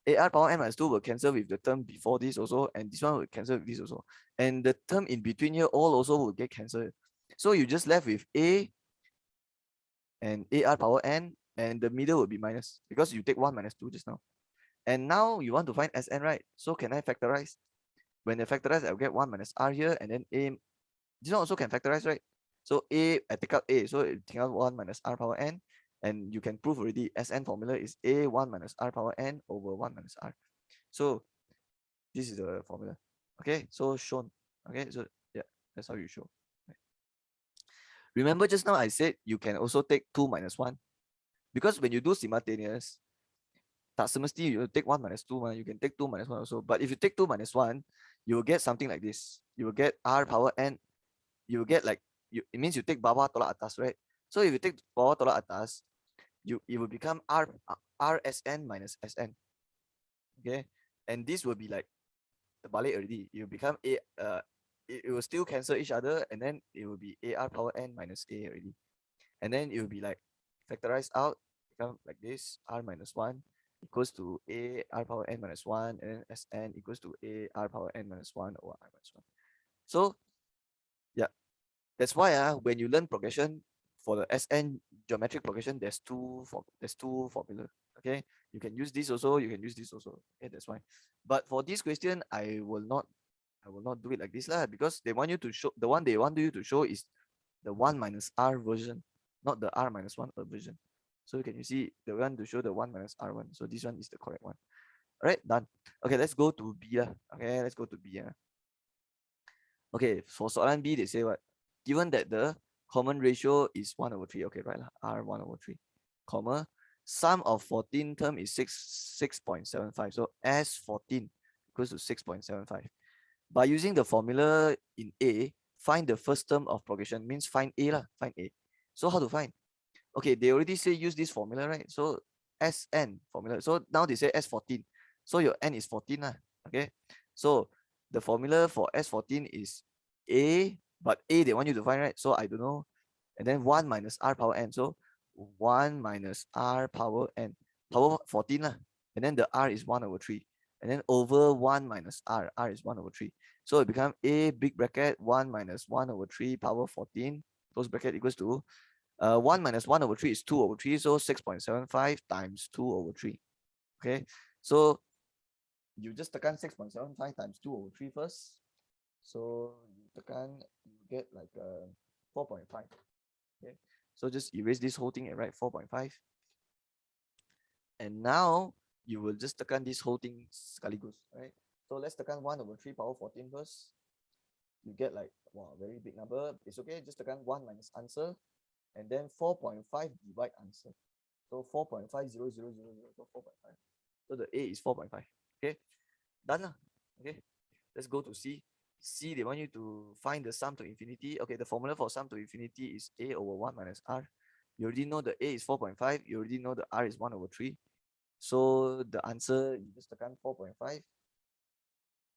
AR power n minus 2 will cancel with the term before this also, and this one will cancel with this also. And the term in between here all also will get cancelled. So you just left with A and AR power n, and the middle will be minus because you take 1 minus 2 just now. And now you want to find Sn, right? So can I factorize? When I factorize, I'll get 1 minus R here, and then A. This one also can factorize, right? So A, I take out A, so it take out 1 minus R power n, and you can prove already Sn formula is A 1 minus R power n over 1 minus R. So this is the formula. Okay, so shown. Okay, so yeah, that's how you show. Right. Remember just now I said you can also take 2 minus 1. Because when you do simultaneous, tak semesti you take 1 minus 2, you can take 2 minus 1 also. But if you take 2 minus 1, you will get something like this. You will get R power n. You will get like, it means you take bawah tolak atas, right? So if you take bawah tolak atas, it will become RSN minus SN. Okay, and this will be like the balik already. It will become it will still cancel each other, and then it will be AR power n minus A already. And then it will be like factorized out, become like this, R minus 1 equals to A R power n minus 1, and then Sn equals to A R power n minus 1 over R minus 1. So yeah, that's why when you learn progression, for the SN geometric progression, there's two formula. Okay, you can use this also, you can use this also. Okay, that's why. But for this question, I will not do it like this lah, because they want you to show, the one they want you to show is the 1 minus r version, not the r minus 1 version. So can you see the one to show the 1 minus r1? So this one is the correct one. All right, done. Okay, let's go to B lah. Okay, let's go to B. Okay, for soalan B, they say what? Given that the common ratio is 1/3, okay, right, R 1/3, comma, sum of 14 term is 6.75. So S14 equals to 6.75. By using the formula in A, find the first term of progression, means find A lah, find A. So how to find? Okay, they already say use this formula, right? So SN formula. So now they say S14. So your N is 14 lah, okay? So the formula for S14 is A, but A they want you to find, right? So I don't know. And then 1 minus R power N. So 1 minus R power N. Power 14 lah. And then the R is 1/3. And then over 1 minus R. R is 1/3. So it becomes A big bracket 1 minus 1/3 power 14 close bracket equals to 1 minus 1/3 is 2/3. So 6.75 times 2/3. Okay. So you just tekan 6.75 times 2/3 first. So you tekan, you get like 4.5. Okay. So just erase this whole thing and write 4.5. And now you will just tekan this whole thing sekaligus, right? So let's tekan 1/3 power 14 first. You get like, wow, very big number. It's okay, just tekan 1 minus answer. And then 4.5 divide answer. So 4.50000. So 4.5. So the A is 4.5. Okay, done lah. Okay, let's go to C. C, they want you to find the sum to infinity. Okay, the formula for sum to infinity is A over 1 minus R. You already know the A is 4.5. You already know the R is 1/3. So the answer, you just tekan 4.5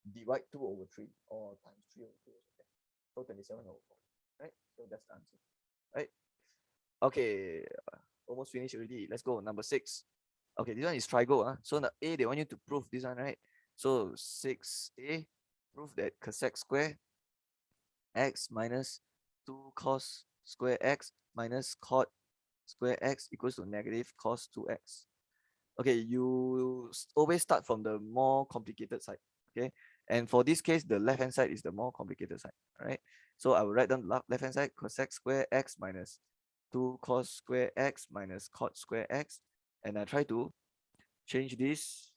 divide 2/3 or times 3/3. Okay. So 27/4. Right? So that's the answer. Right? Okay, almost finished already. Let's go. Number 6. Okay, this one is trigo. So the A, they want you to prove this one, right? So 6A, prove that cosec square x minus 2 cos square x minus cot square x equals to negative cos 2x. Okay, you always start from the more complicated side. Okay, and for this case, the left hand side is the more complicated side. All right, so I will write down the left hand side, cosec square x minus 2 cos square x minus cot square x, and I try to change this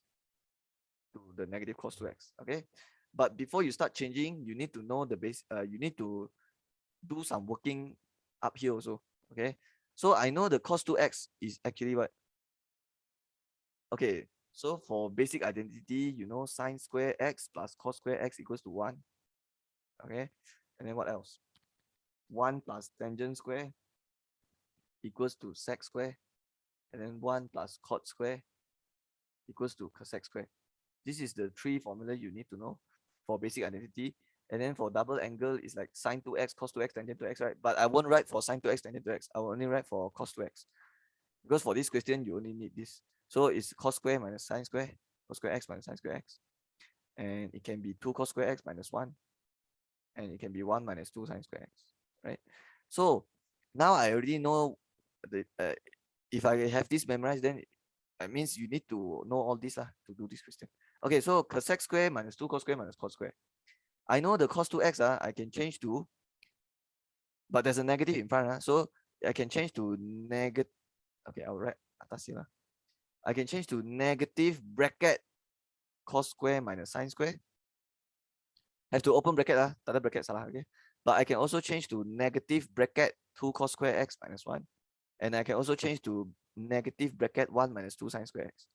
to the negative cos 2x. Okay, but before you start changing, you need to know the base. You need to do some working up here also. Okay, so I know the cos 2x is actually what? Okay, so for basic identity, you know sine square x plus cos square x equals to 1. Okay, and then what else? 1 plus tangent square equals to sec square, and then 1 plus cot square equals to cosec square. This is the 3 formula you need to know for basic identity. And then for double angle, it's like sine 2x, cos 2x, tangent 2x, right? But I won't write for sine 2x, tangent 2x. I will only write for cos 2x. Because for this question, you only need this. So it's cos square minus sine square, cos square x minus sine square x. And it can be 2 cos square x minus 1. And it can be 1 minus 2 sine square x, right? So now I already know the if I have this memorized, then it means you need to know all this to do this question. Okay, so cosec square minus 2 cos square minus cot square. I know the cos 2x, I can change to, but there's a negative in front, so I can change to negative. Okay, I'll write atas here. I can change to negative bracket cos square minus sine square. Have to open bracket, tak ada bracket salah, okay? But I can also change to negative bracket 2 cos square x minus 1. And I can also change to negative bracket 1 minus 2 sine square x.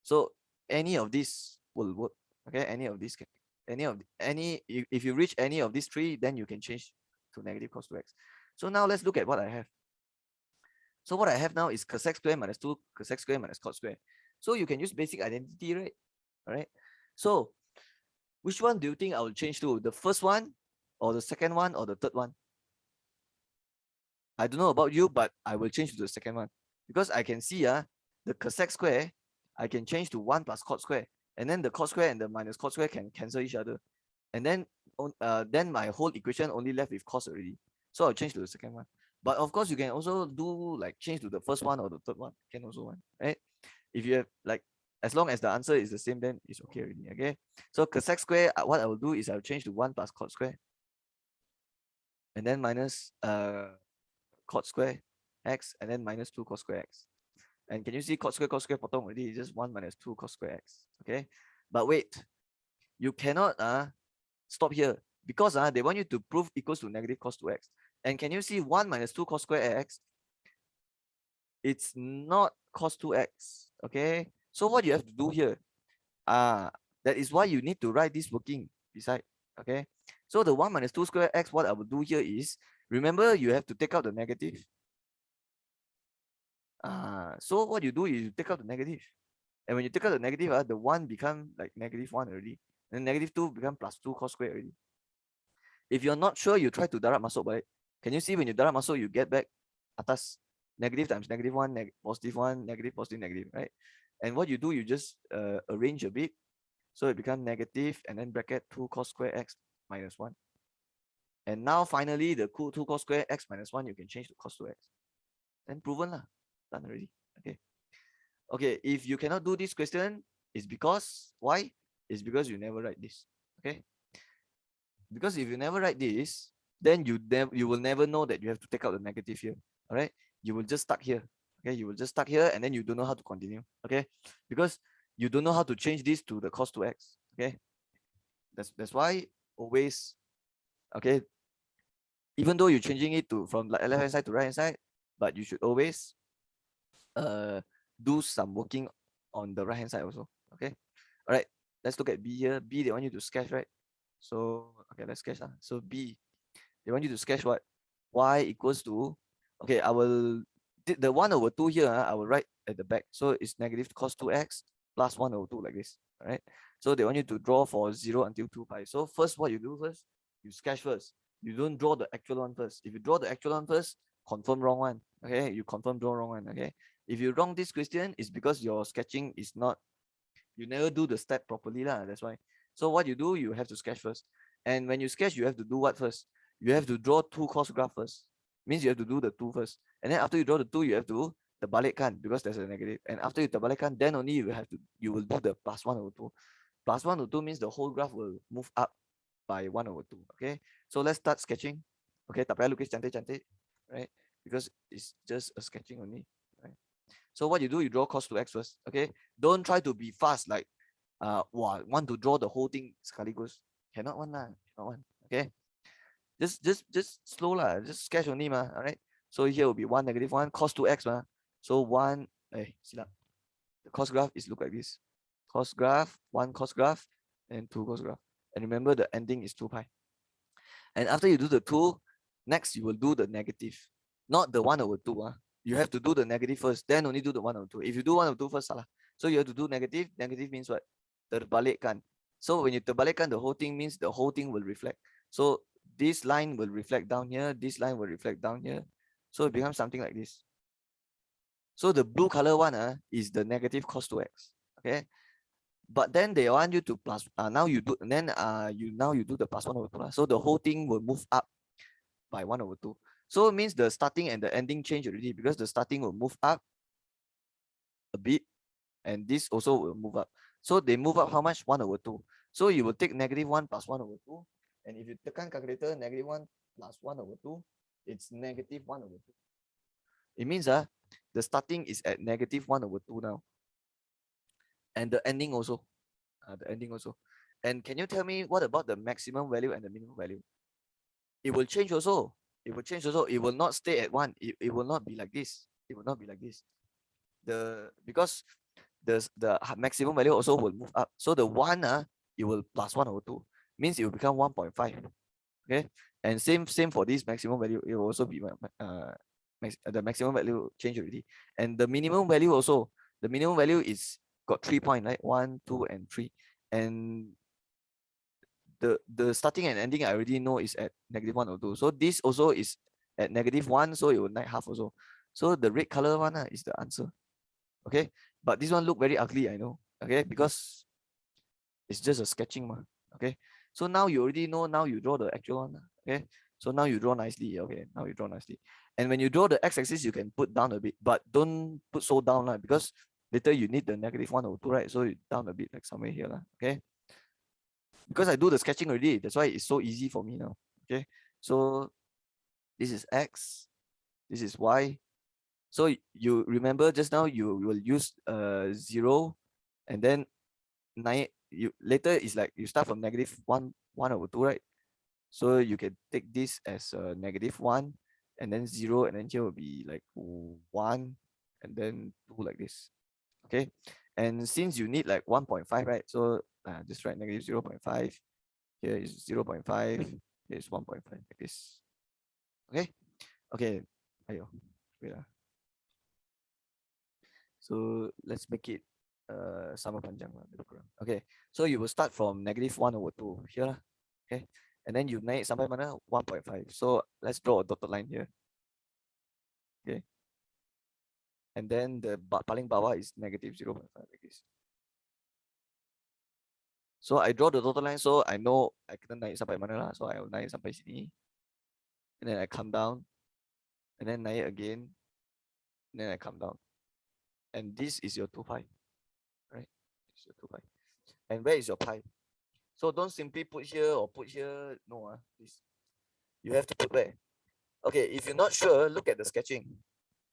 So any of these will work. Okay, any of these can, if you reach any of these 3, then you can change to negative cos 2x. So now let's look at what I have. So what I have now is cosec square minus 2 cosec square minus cot square. So you can use basic identity, right? All right. So which one do you think I will change to? The first one, or the second one, or the third one? I don't know about you, but I will change to the second one, because I can see the cosec square, I can change to 1 plus cot square, and then the cot square and the minus cot square can cancel each other, and then my whole equation only left with cos already. So I'll change to the second one. But of course, you can also do like change to the first one or the third one. Can also one, right? If you have like, as long as the answer is the same, then it's okay already. Okay. So cosec square, what I will do is I'll change to 1 plus cot square, and then minus cot square x, and then minus 2 cos square x. And can you see cot square potong already? It's just 1 minus 2 cos square x. Okay. But wait, you cannot stop here, because they want you to prove equals to negative cos 2x. And can you see 1 minus 2 cos square x? It's not cos 2x. Okay. So what you have to do here? That is why you need to write this working beside. Okay. So the 1 minus 2 square x, what I will do here is, remember you have to take out the negative. So what you do is you take out the negative. And when you take out the negative, the 1 become like negative 1 already. And negative 2 become plus 2 cos square already. If you're not sure, you try to darab masuk balik. Can you see when you darab masuk, you get back atas negative times negative 1, positive 1, negative, positive, negative, right? And what you do, you just arrange a bit. So it becomes negative and then bracket 2 cos square x minus 1. And now finally, the 2 cos square x minus 1, you can change to cos 2x. Then proven lah. Done already. Okay. Okay, if you cannot do this question, it's because, why? It's because you never write this. Okay. Because if you never write this, then you will never know that you have to take out the negative here. All right. You will just stuck here. Okay. You will just stuck here and then you don't know how to continue. Okay. Because you don't know how to change this to the cos 2x. Okay. That's why always, okay, even though you're changing it to from left hand side to right hand side, but you should always do some working on the right hand side also. Okay. All right. Let's look at B here. B, they want you to sketch, right? So okay, let's sketch. So B, they want you to sketch what? Y equals to, okay, I will, the 1 over 2 here, I will write at the back. So it's negative cos 2x plus 1 over 2 like this. All right. So they want you to draw for 0 until 2 pi. So first, what you do first, you sketch first. You don't draw the actual one first. If you draw the actual one first, confirm wrong one. Okay. You confirm draw wrong one. Okay. If you wrong this question, it's because your sketching is not, you never do the step properly lah. That's why. So what you do, you have to sketch first. And when you sketch, you have to do what first? You have to draw 2 cos graph first. Means you have to do the 2 first. And then after you draw the 2, you have to terbalikkan, because there's a negative. And after you terbalikkan, then only you will do the plus 1 over 2. Plus 1 over 2 means the whole graph will move up by 1 over 2. Okay. So let's start sketching. Okay. Tak payah lukis cantik-cantik, right? Because it's just a sketching only. Right? So what you do, you draw cos 2x first. Okay. Don't try to be fast like want to draw the whole thing sekaligus. Cannot one lah. Cannot one. Okay. Just slow lah. Just sketch only ma. All right. So here will be 1 negative 1 cos 2x ma. So 1 silap. The cos graph is look like this. Cos graph, 1 cos graph, and 2 cos graph. And remember the ending is 2 pi. And after you do the 2, next you will do the negative. Not the 1 over 2. You have to do the negative first, then only do the 1 over 2. If you do 1 over 2 first, salah. So you have to do negative. Negative means what? Terbalikkan. So when you terbalikkan, the whole thing means the whole thing will reflect. So this line will reflect down here. This line will reflect down here. So it becomes something like this. So the blue color one is the negative cos 2x. Okay. But then they want you to plus, now you do, and then you do the plus 1 over 2. So the whole thing will move up by 1 over 2. So it means the starting and the ending change already, because the starting will move up a bit and this also will move up. So they move up how much? 1 over 2. So you will take negative 1 plus 1 over 2. And if you tekan calculator, negative 1 plus 1 over 2, it's negative 1 over 2. It means the starting is at negative 1 over 2 now. And the ending also. And can you tell me what about the maximum value and the minimum value? It will change also. It will change also. It will not stay at 1. It will not be like this. It will not be like this. Because the maximum value also will move up. So the 1 it will plus 1 over 2. Means it will become 1.5. Okay. And same for this maximum value. It will also be the maximum value change already. And the minimum value also. The minimum value is got 3 points, right? 1, 2, and 3. And the starting and ending I already know is at negative 1 or 2. So this also is at negative 1, so it will net half also. So the red color one is the answer. Okay, but this one look very ugly, I know. Okay, because it's just a sketching. Okay, so now you already know, now you draw the actual one. Okay, So now you draw nicely. Okay, now you draw nicely. And when you draw the x-axis, you can put down a bit, but don't put so down lah, because later you need the -1/2, right? So you down a bit, like somewhere here lah. Okay. Because I do the sketching already, that's why it's so easy for me now. Okay. So this is x, this is y. So you remember just now you will use 0, and then 9. You later is like you start from -1/2, right? So you can take this as a -1, and then 0, and then here will be like 1, and then 2 like this. Okay. And since you need like 1.5, right? So just write -0.5. Here is 0.5. Here is 1.5 like this. Okay. Okay. Ayo. Wait. So let's make it sama panjang lah. Okay. So you will start from -1/2 here lah. Okay. And then you naik sampai mana? 1.5. So let's draw a dotted line here. Okay. And then the paling bawah is -0.5 like this. So I draw the dotted line, so I know I can naik sampai mana lah. So I will naik sampai sini. And then I come down. And then naik again. And then I come down. And this is your 2 pi. Right? This is your 2 pi. And where is your pi? So don't simply put here or put here. No, this. You have to put where? Okay, if you're not sure, look at the sketching.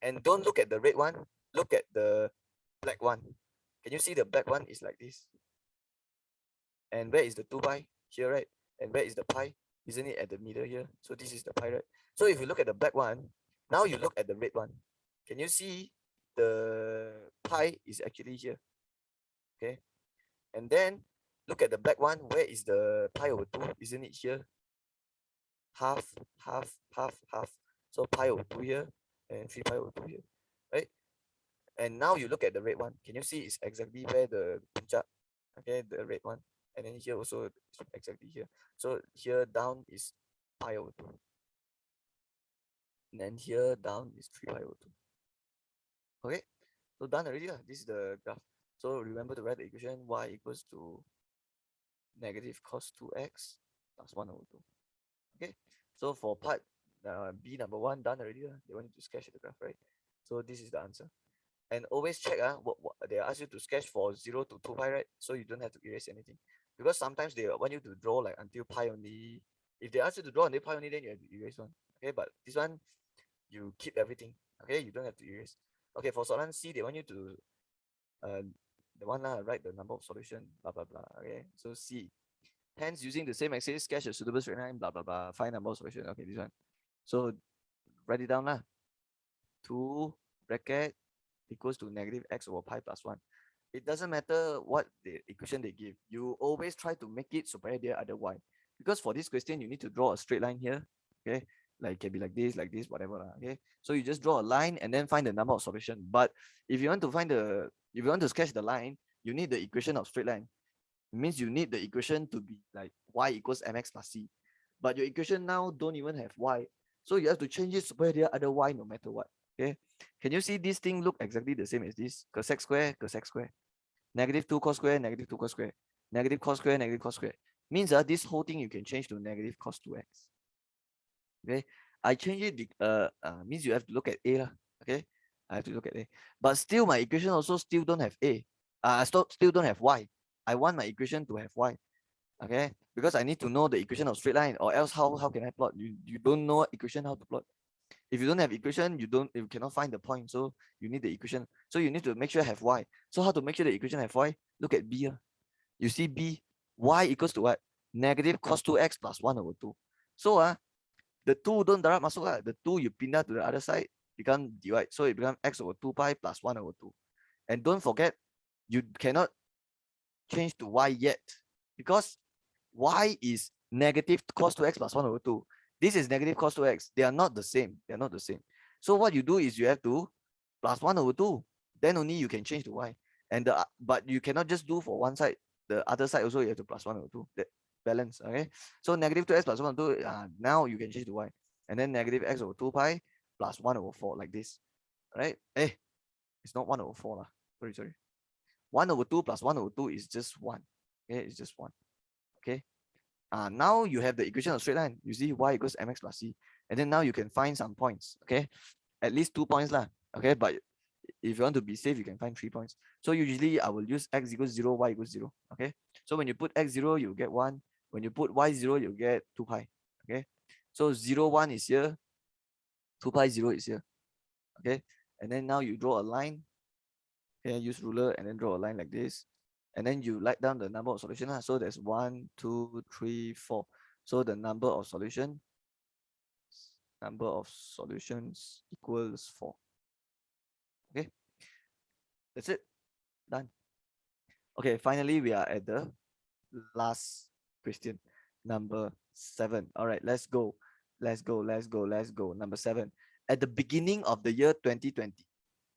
And don't look at the red one, look at the black one. Can you see the black one is like this? And where is the 2 pi? Here, right? And where is the pi? Isn't it at the middle here? So this is the pi, right? So if you look at the black one, now you look at the red one. Can you see the pi is actually here? Okay. And then look at the black one. Where is the pi/2? Isn't it here? Half, half, half, half. So pi/2 here and 3 pi/2 here, right? And now you look at the red one. Can you see it's exactly where the puncak, okay, the red one. And then here also it's exactly here. So here down is pi/2. And then here down is 3 pi/2. Okay, so done already lah. This is the graph. So remember to write the equation y equals to negative cos 2x plus 1/2. Okay, so for part B number 1 done already. They want you to sketch the graph, right? So this is the answer. And always check what they ask you to sketch for 0 to 2 pi, right? So you don't have to erase anything, because sometimes they want you to draw like until pi only. If they ask you to draw until pi only, then you have to erase one. Okay, but this one you keep everything. Okay, you don't have to erase. Okay, for soalan C, they want you to the one write the number of solution, blah blah blah. Okay, so C. Hence, using the same axis, sketch a suitable straight line, blah blah blah. Find number of solution. Okay, this one. So write it down lah. 2 bracket equals to -x/pi plus 1. It doesn't matter what the equation they give. You always try to make it superior to the other y. Because for this question, you need to draw a straight line here. Okay, like it can be like this, whatever. Okay, so you just draw a line and then find the number of solution. But if you want to sketch the line, you need the equation of straight line. It means you need the equation to be like y equals mx plus c. But your equation now don't even have y. So you have to change it superior to the other y no matter what. Okay, can you see this thing look exactly the same as this? Cos x square, cos x square. -2 cos square, -2 cos square. Negative cos square, negative cos square. Means this whole thing you can change to negative cos 2x. Okay, I change it means you have to look at a lah. Okay, I have to look at a. But still my equation also still don't have a. Still don't have y. I want my equation to have y. Okay, because I need to know the equation of straight line, or else how can I plot? You don't know equation how to plot. If you don't have equation, you cannot find the point. So you need the equation. So you need to make sure have y. So how to make sure the equation have y? Look at B. You see B, y equals to what? Negative cos 2x plus 1/2. So the 2 don't direct masuk. The 2 you pindah to the other side, become divide. So it becomes x/2 pi plus 1/2. And don't forget, you cannot change to y yet, because y is negative cos 2x plus 1/2. This is negative cos 2x. They are not the same. They are not the same. So what you do is you have to plus 1/2. Then only you can change to y. And but you cannot just do for one side. The other side also you have to plus 1/2. That balance. Okay. So negative 2x plus 1/2. Now you can change to y. And then negative x/2 pi plus 1/4 like this. Right? It's not 1/4 lah. Sorry. 1/2 plus 1/2 is just 1. Okay, it's just 1. Okay. Now you have the equation of straight line. You see y equals mx plus c. And then now you can find some points. Okay. At least 2 points lah. Okay. But if you want to be safe, you can find 3 points. So usually I will use x equals 0, y equals 0. Okay. So when you put x 0, you get 1. When you put y 0, you get 2 pi. Okay. So 0, 1 is here. 2 pi 0 is here. Okay. And then now you draw a line. Okay. Use ruler and then draw a line like this. And then you write down the number of solutions. So there's 1, 2, 3, 4. So the number of solutions equals 4. Okay. That's it. Done. Okay. Finally, we are at the last question, number 7. All right, let's go. Number 7. At the beginning of the year 2020,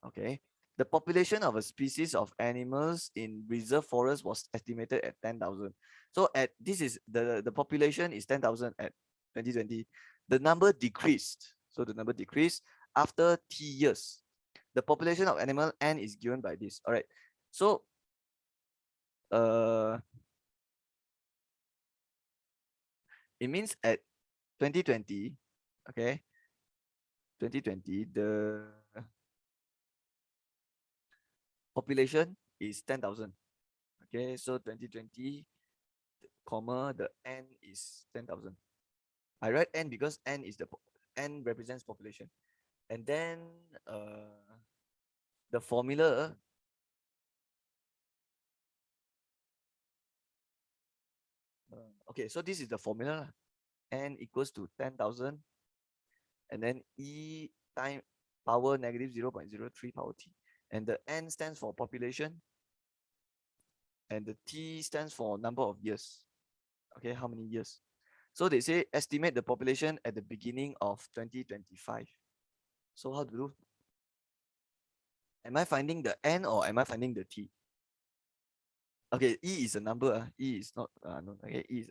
okay, the population of a species of animals in reserve forest was estimated at 10,000. So at this is the population is 10,000 at 2020. The number decreased. So the number decreased after T years. The population of animal N is given by this. All right. So it means at 2020, okay, 2020, the population is 10,000. Okay, so 2020, comma, the N is 10,000. I write N because N is N represents population. And then the formula, okay, so this is the formula. N equals to 10,000. And then E time power negative 0.03 power T. And the N stands for population. And the T stands for number of years. Okay, how many years? So they say estimate the population at the beginning of 2025. So how to do? Am I finding the N or am I finding the T? Okay, E is a number. E is not, no, okay, E is.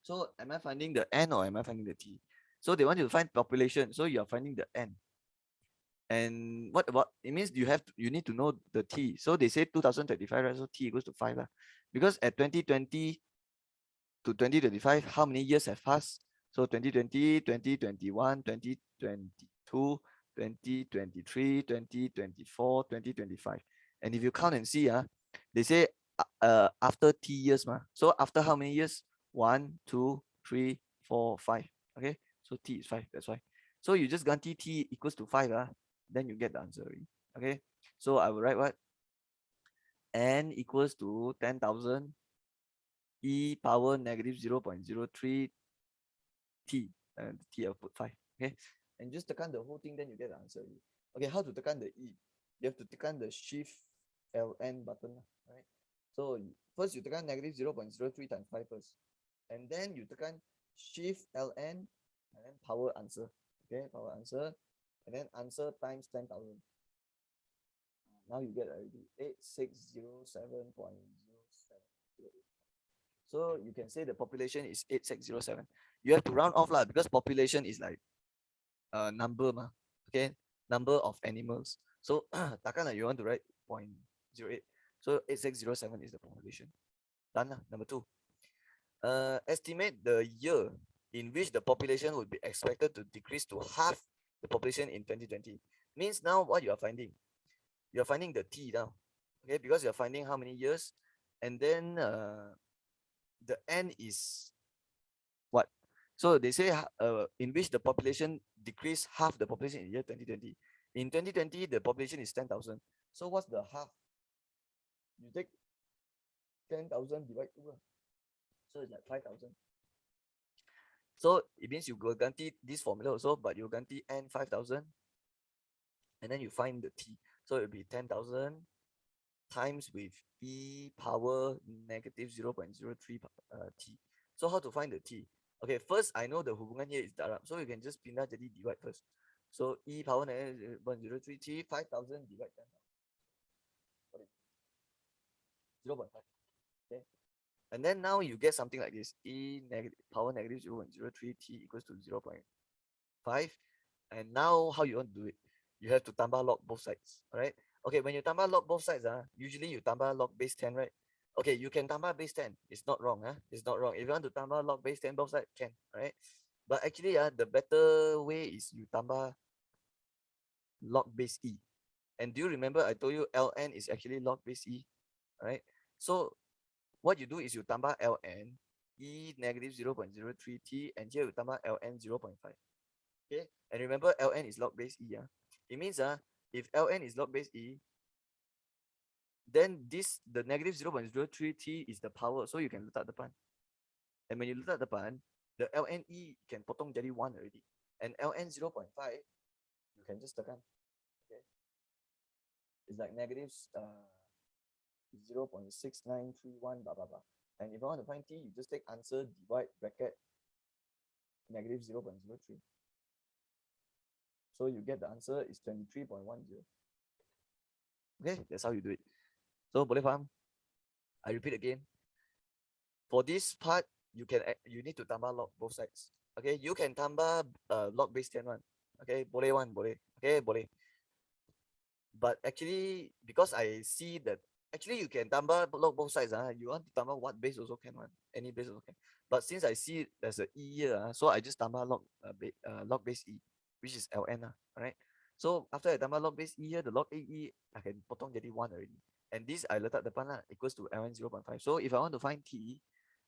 So am I finding the N or am I finding the T? So they want you to find population. So you are finding the N. And what about, it means you need to know the T. So they say 2025, right? So T equals to 5. Because at 2020 to 2025, how many years have passed? So 2020, 2021, 2022, 2023, 2024, 2025. And if you count and see, they say after T years. So after how many years? 1, 2, 3, 4, 5. Okay, so T is 5. That's why. So you just guarantee T equals to 5. Then you get the answer already. Okay, so I will write what? N equals to 10,000 E power negative 0.03 T. And T I'll put 5. Okay, and just tekan the whole thing, then you get the answer already. Okay, how to tekan the E? You have to tekan the shift LN button. Right? So first you tekan negative 0.03 times 5 first. And then you tekan shift LN and then power answer. Okay, power answer. And then answer times 10,000. Now you get already 8607.07. So you can say the population is 8607. You have to round off lah because population is like number okay, number of animals. So takkan you want to write 0.08. So 8607 is the population. Done lah. Number 2. Estimate the year in which the population would be expected to decrease to half the population in 2020. Means now what you are finding? You are finding the T now. Okay, because you are finding how many years, and then the N is what? So they say in which the population decreased half the population in the year 2020. In 2020, the population is 10,000. So what's the half? You take 10,000 divide 2. So it's like 5,000. So it means you will guarantee this formula also, but you guarantee N 5,000. And then you find the T. So it will be 10,000 times with E power negative 0.03 T. So how to find the T? Okay, first I know the hubungan here is darab. So you can just pindah jadi divide first. So E power negative 0.03 T, 5,000 divide 10,000. 0.5. Okay. And then now you get something like this. E negative power negative 0.03 T equals to 0.5. And now how you want to do it? You have to tambah log both sides. Alright. Okay, when you tambah log both sides, usually you tambah log base 10, right? Okay, you can tambah base 10. It's not wrong. It's not wrong. If you want to tambah log base 10 both sides, can. Right? But actually, the better way is you tambah log base E. And do you remember I told you ln is actually log base E? Right? So what you do is you tambah ln E negative 0.03t, and here you tambah ln 0.5. Okay? And remember ln is log base E. It means if ln is log base E, then the negative 0.03t is the power, so you can letak depan. And when you letak depan, the lne can potong jadi 1 already. And ln 0.5, you can just tekan. Okay? It's like negative 0.6931 blah blah blah. And if you want to find t, you just take answer divide bracket negative 0.03. So you get the answer is 23.10. Okay, that's how you do it. So boleh faham? I repeat again. For this part, you need to tambah log both sides. Okay, you can tambah log base 10 one. Okay, boleh one, boleh. Okay, boleh. But actually, because I see that actually you can tambah log both sides. You want to tambah what base also can one. Any base also can. But since I see there's a E here, so I just tambah log base E, which is ln. Alright. So after I tambah log base E here, the log AE, I can potong jadi 1 already. And this I letak depan equals to ln 0.5. So if I want to find T,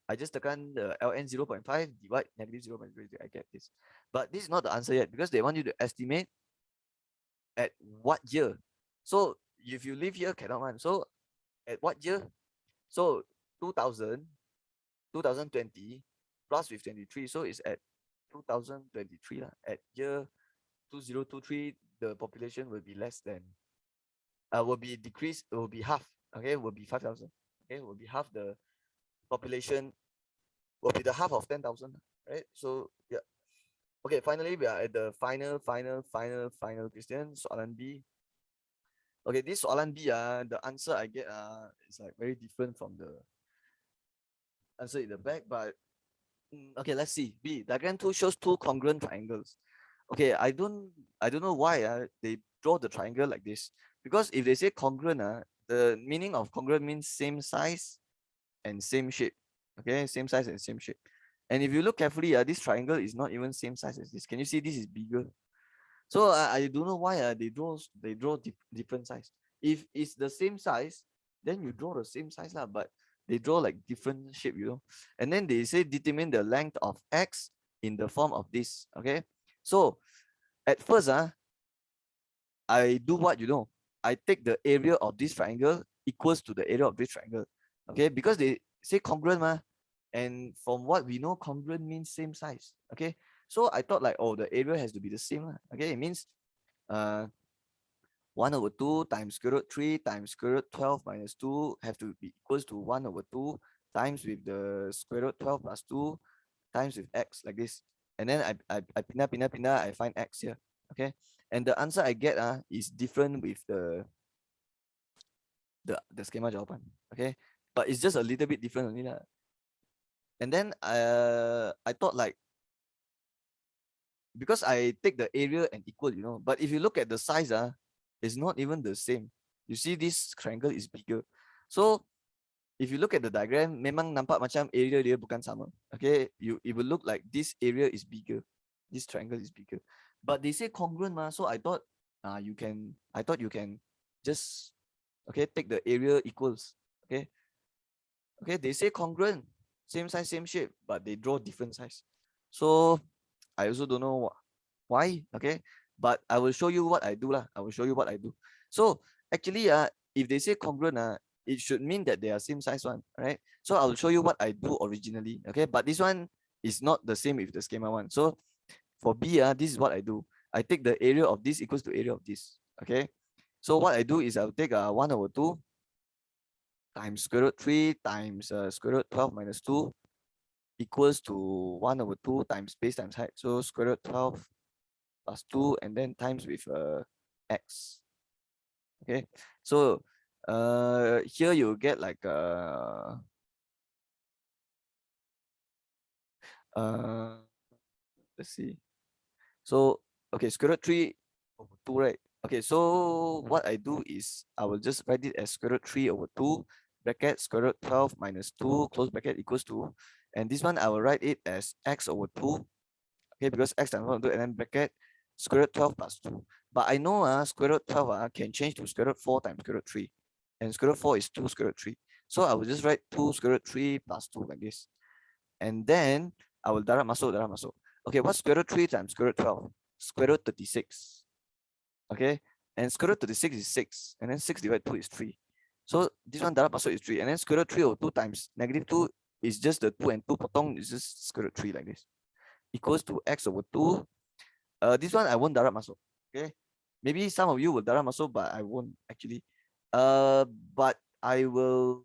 I just tekan the ln 0.5 divide negative 0.3, I get this. But this is not the answer yet, because they want you to estimate at what year. So if you live here, cannot one. So at what year? So 2000, 2020 plus with 23. So it's at 2023. At year 2023, the population will be less than, will be decreased, will be half. Okay, will be 5,000. Okay, will be half the population, will be the half of 10,000. Right? So yeah. Okay, finally we are at the final question, soalan B. Okay, this soalan B, the answer I get is like very different from the answer in the back, but okay, let's see. B, diagram 2 shows two congruent triangles. Okay, I don't know why they draw the triangle like this, because if they say congruent, the meaning of congruent means same size and same shape. Okay, same size and same shape. And if you look carefully, this triangle is not even same size as this. Can you see this is bigger? So I don't know why they draw different size. If it's the same size, then you draw the same size lah. But they draw like different shape, And then they say determine the length of x in the form of this. Okay. So at first, I do what I take the area of this triangle equals to the area of this triangle. Okay, because they say congruent and from what we know, congruent means same size. Okay, so I thought like, oh, the area has to be the same. Okay, it means 1 over 2 times square root 3 times square root 12 minus 2 have to be equals to 1 over 2 times with the square root 12 plus 2 times with x, like this. And then I pindah, I find x here. Okay, and the answer I get is different with the schema jawapan. Okay, but it's just a little bit different only lah. And then I thought like, because I take the area and equal, but if you look at the size, it's not even the same. You see this triangle is bigger. So if you look at the diagram, memang nampak macam area dia bukan sama. Okay, it will look like this area is bigger. This triangle is bigger. But they say congruent so I thought you can just take the area equals. Okay, they say congruent, same size, same shape, but they draw different size. So I also don't know why. Okay, but I will show you what I do lah. I will show you what I do. So actually, if they say congruent, it should mean that they are same size one, right? So I will show you what I do originally. Okay, but this one is not the same with the schema one. So for B, this is what I do. I take the area of this equals to area of this. Okay, so what I do is I'll take 1 over 2 times square root 3 times square root 12 minus 2 equals to 1 over 2 times base times height. So square root 12 plus 2 and then times with x. Okay, so here you get like let's see. So okay, square root 3 over 2, right? Okay, so what I do is I will just write it as square root 3 over 2 bracket square root 12 minus 2 close bracket equals to, and this one I will write it as x over 2, okay, because x times 1 2 and then bracket square root 12 plus 2. But I know square root 12 can change to square root 4 times square root 3, and square root 4 is 2 square root 3. So I will just write 2 square root 3 plus 2 like this. And then I will darab masuk. Okay, what's square root 3 times square root 12? Square root 36. Okay, and square root 36 is 6, and then 6 divided 2 is 3. So this one darab masuk is 3, and then square root 3 over 2 times negative 2 is just the 2 and 2 potong is just square root 3 like this. Equals to x over 2. This one I won't darab masuk. Okay, maybe some of you will darab masuk, but I won't actually. But I will.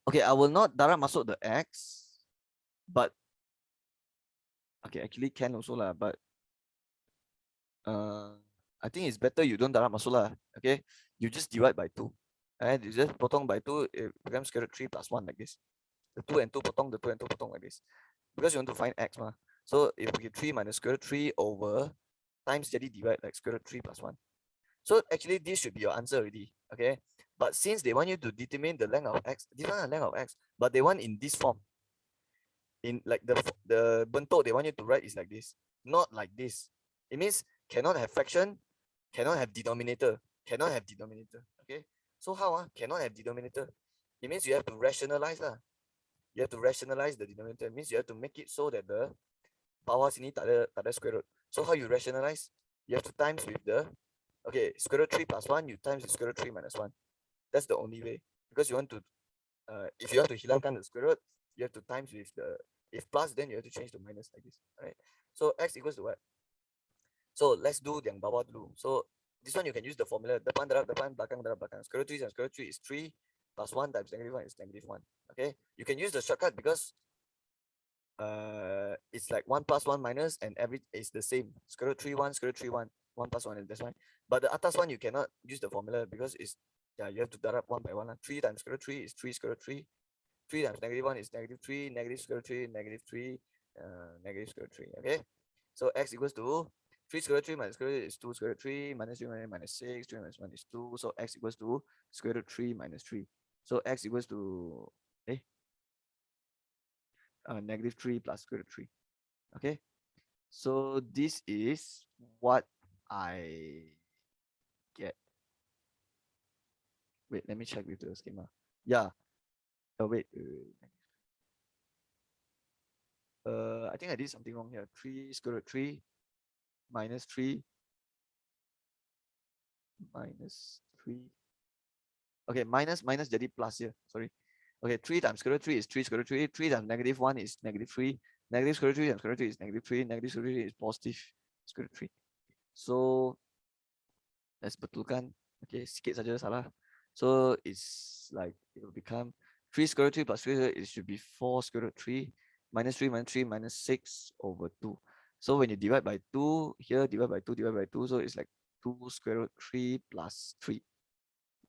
Okay, I will not darab masuk the x, but okay, actually can also lah, but I think it's better you don't darab masuk lah. Okay, you just divide by 2. And you just potong by 2, it becomes square root 3 plus 1 like this. The 2 and 2 potong, the 2 and 2 potong like this. Because you want to find x ma. So if we get 3 minus square root 3 over times jadi divide like square root 3 plus 1. So actually this should be your answer already. Okay. But since they want you to determine the length of x, this one is length of x, but they want in this form. In like the bentuk they want you to write is like this, not like this. It means cannot have fraction, cannot have denominator, cannot have denominator. Okay. So how cannot have denominator? It means you have to rationalize lah. You have to rationalize the denominator. It means you have to make it so that the bawah sini tak ada square root. So how you rationalize? You have to times with the, okay, square root 3 plus 1, you times with square root 3 minus 1. That's the only way. Because you want to, if you want to hilangkan the square root, you have to times with the, if plus, then you have to change to minus like this. Right? So x equals to what? So let's do yang bawah dulu. So this one you can use the formula. Depan darab depan, belakang darab belakang. Square root 3 times square root 3 is 3 plus 1 times negative 1 is negative 1. Okay? You can use the shortcut because it's like 1 plus 1 minus and every is the same. Square root 3 1, square root 3 1, 1 plus 1 that's why. But the atas one you cannot use the formula because it's, yeah, you have to darab 1 by 1. 3 times square root 3 is 3 square root 3. 3 times negative 1 is negative 3, negative square root 3, negative 3, negative square root 3. Okay, so x equals to 3 square root 3 minus square root is 2 square root 3 minus 3 minus 6, 3 minus 1 is 2. So x equals to square root 3 minus 3. So x equals to negative 3 plus square root 3. Okay, so this is what I get. Wait, let me check with the schema. Yeah. Oh, wait. I think I did something wrong here. 3 square root 3 minus 3 minus 3. Okay, minus jadi plus here. Sorry. Okay, 3 times square root 3 is 3 square root 3. 3 times negative 1 is negative 3. Negative square root 3 times square root 3 is negative 3. Negative square root 3 is positive square root 3. So let's betulkan. Okay, sikit saja salah. So it's like it will become 3 square root 3 plus 3, it should be 4 square root 3 minus 3 minus 3 minus 6 over 2. So when you divide by 2, here divide by 2, divide by 2, so it's like 2 square root 3 plus 3.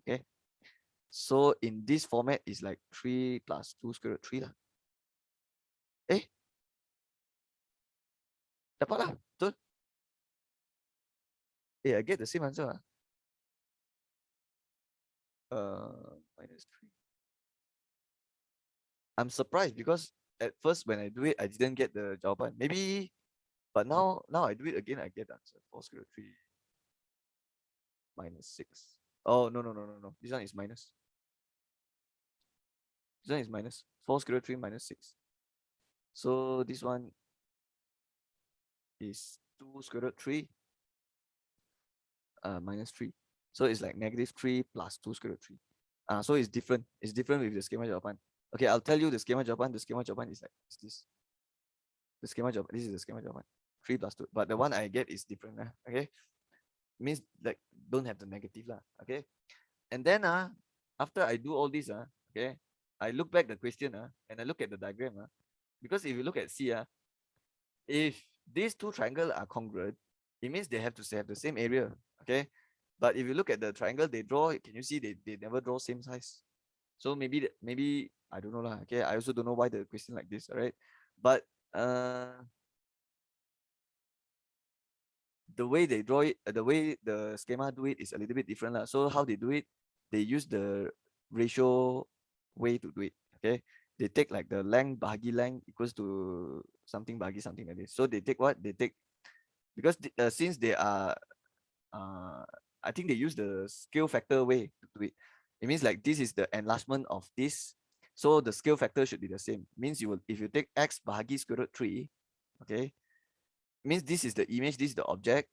Okay. So in this format, it's like 3 plus 2 square root 3 lah. Dapat lah, betul? I get the same answer lah. Minus 3. I'm surprised because at first when I do it, I didn't get the jawapan. Maybe, but now I do it again, I get the answer. 4 square root 3 minus 6. Oh, no. This one is minus. This one is minus. 4 square root 3 minus 6. So this one is 2 square root 3 minus 3. So it's like negative 3 plus 2 square root 3. So it's different. It's different with the schema jawapan. Okay, I'll tell you the schema jawapan. The schema jawapan is like this. The schema jawapan. This is the schema jawapan. 3 plus 2. But the one I get is different. Okay. Means like don't have the negative lah. Okay. And then after I do all this, okay, I look back the question and I look at the diagram. Because if you look at C, if these two triangles are congruent, it means they have to have the same area. Okay. But if you look at the triangle they draw, can you see they never draw same size? So maybe I don't know lah. Okay, I also don't know why the question like this. All right, but the way they draw it, the way the schema do it is a little bit different lah. So how they do it, they use the ratio way to do it. Okay, they take like the length bahagi length equals to something bahagi something like this. So they take what? They take, because since they are uh I think they use the scale factor way to do it. It means like this is the enlargement of this, so the scale factor should be the same. Means you will, if you take x bahagi square root 3, okay, means this is the image, this is the object,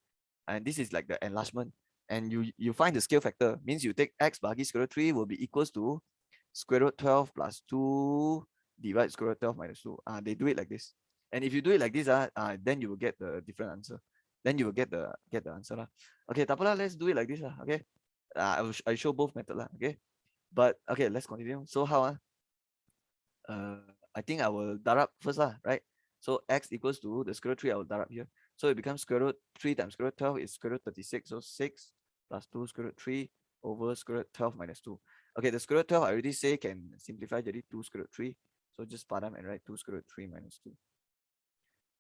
and this is like the enlargement, and you find the scale factor, means you take x bahagi square root 3 will be equals to square root 12 plus 2 divide square root 12 minus 2. They do it like this. And if you do it like this, then you will get the different answer. Then you will get the answer lah. Okay, tak apa lah, let's do it like this lah. Okay, I show both method lah. Okay, but okay, let's continue. So how I think I will darab first lah, right? So x equals to the square root 3, I will darab here. So it becomes square root 3 times square root 12 is square root 36. So 6 plus 2 square root 3 over square root 12 minus 2. Okay, the square root 12 I already say can simplify jadi 2 square root 3. So just padam and write 2 square root 3 minus 2.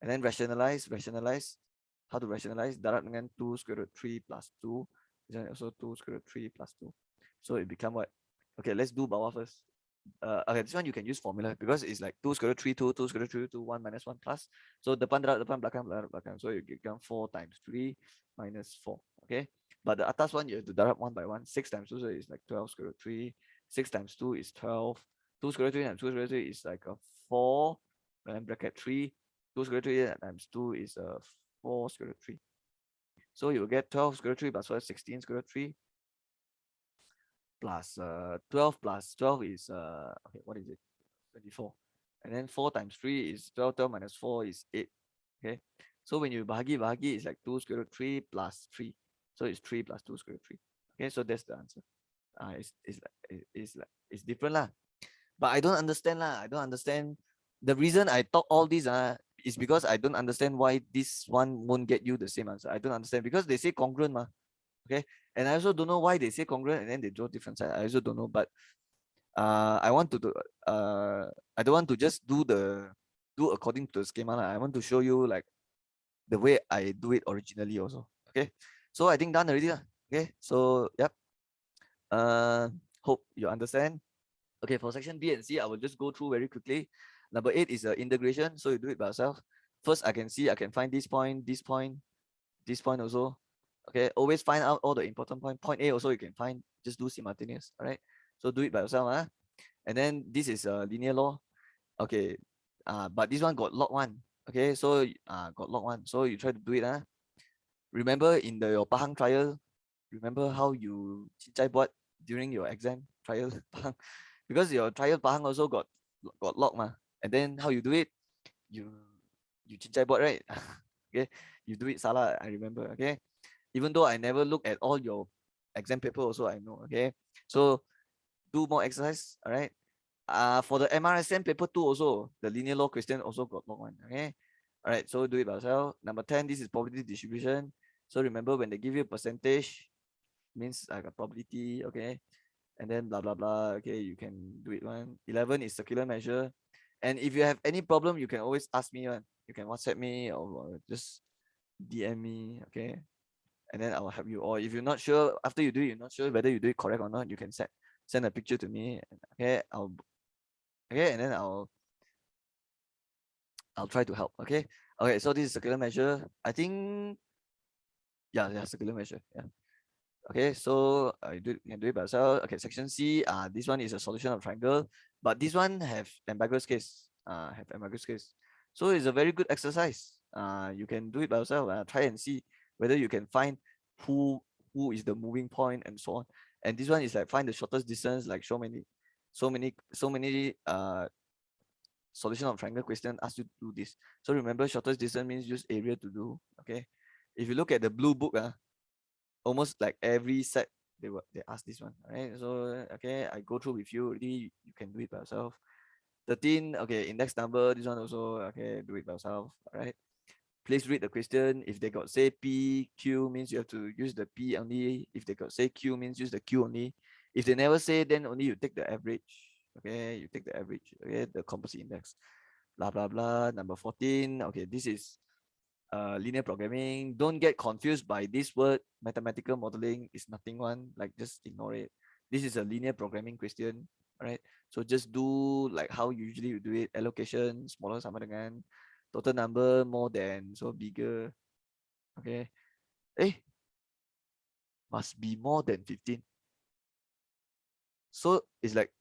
And then rationalize. How to rationalize? Darab dengan 2 square root 3 plus 2. Then also 2 square root 3 plus 2. So it become what? Okay, let's do bawah first. Okay, this one you can use formula because it's like 2 square root 3, 2, 2 square root 3, 2, 1 minus 1 plus. So depan darab depan, belakang darab belakang. So you become 4 times 3 minus 4. Okay, but the atas one you have to darab one by one. 6 times 2 so it's like 12 square root 3. 6 times 2 is 12. 2 square root 3 times 2 square root 3 is like a 4. And then bracket 3. 2 square root 3 times 2 is a 4 square root 3. So you will get 12 square root 3 plus 16 square root 3 plus 12 plus 12 is okay, what is it? 24. And then 4 times 3 is 12. 12 minus 4 is 8. Okay, so when you bahagi it's like 2 square root 3 plus 3. So it's 3 plus 2 square root 3. Okay, so that's the answer. It's different lah. But I don't understand lah. I don't understand. The reason I talk all this is because I don't understand why this one won't get you the same answer. I don't understand because they say congruent ma. Okay, and I also don't know why they say congruent and then they draw different sides. I also don't know, but I want to do I don't want to just do according to the schema lah. I want to show you like the way I do it originally also. Okay, so I think done already lah. Okay, so yep. Hope you understand. Okay, for section B and C, I will just go through very quickly. Number 8 is integration, so you do it by yourself. First, I can find this point, this point, this point also. Okay, always find out all the important point. Point A also you can find, just do simultaneous. All right, so do it by yourself. And then this is linear law. Okay, but this one got log 1. Okay, so got log 1. So you try to do it. Remember in your Pahang trial, remember how you cincai buat during your exam trial Pahang? Because your trial Pahang also got log ma. And then how you do it? You cincai buat, right? Okay, you do it salah, I remember. Okay, even though I never look at all your exam paper also, I know. Okay, so do more exercise. All right. For the MRSM paper 2 also, the linear law question also got log 1. Okay, all right, so do it by yourself. Number 10, this is probability distribution. So remember when they give you a percentage, means like a probability. Okay, and then blah blah blah. Okay, you can do it one. 11 is circular measure. And if you have any problem, you can always ask me one. You can WhatsApp me or just DM me. Okay, and then I will help you. Or if you're not sure, after you do it, you're not sure whether you do it correct or not, you can send a picture to me. Okay, and then I'll try to help. Okay, so this is circular measure. I think yeah, circular measure. Yeah. Okay, so you can do it by yourself. Okay, section C, this one is a solution of triangle, but this one have ambiguous case. So it's a very good exercise. You can do it by yourself. Try and see whether you can find who is the moving point and so on. And this one is like find the shortest distance, like so many solution of triangle question ask you to do this. So remember, shortest distance means use area to do. Okay, if you look at the blue book, almost like every set they ask this one. All right, so okay, I go through with you already. You can do it by yourself. 13, okay, index number, this one also, okay, do it by yourself. All right, please read the question. If they got say P, Q, means you have to use the P only. If they got say Q, means use the Q only. If they never say, then only you take the average. Okay, you take the average. Okay, the composite index. Blah blah blah. Number 14. Okay, this is linear programming. Don't get confused by this word. Mathematical modeling is nothing one. Like just ignore it. This is a linear programming question, right? So just do like how usually you do it. Allocation smaller sama dengan total number more than, so bigger. Okay. Must be more than 15. So it's like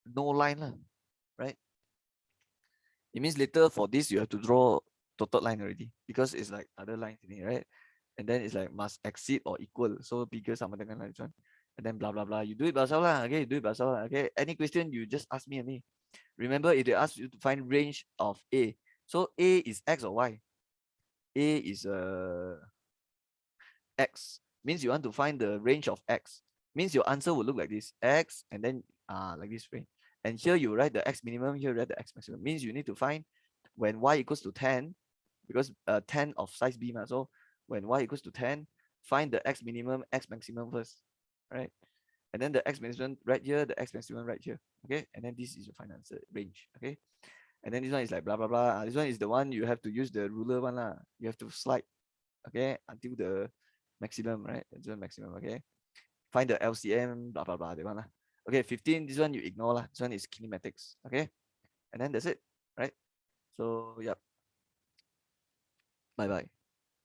no line lah, right? It means later for this you have to draw total line already because it's like other lines in it, right? And then it's like must exceed or equal. So bigger sama dengan like this one. And then blah blah blah. You do it by yourself lah. Okay, do it by yourself lah. Okay. Any question you just ask me only. Remember, if they ask you to find range of A, so A is X or Y? A is X. Means you want to find the range of X. Means your answer will look like this. X and then like this range. And here you write the X minimum, here you write the X maximum. Means you need to find when Y equals to 10, because 10 of size B. So when Y equals to 10, find the X minimum, X maximum first. Right? And then the X maximum right here, the X maximum right here. Okay. And then this is your final answer range. Okay. And then this one is like blah blah blah. This one is the one you have to use the ruler one lah. You have to slide, okay, until the maximum, right? This one maximum, okay. Find the LCM, blah blah blah. That one lah. Okay, 15. This one you ignore lah. This one is kinematics, okay. And then that's it, right? So yep. Bye bye.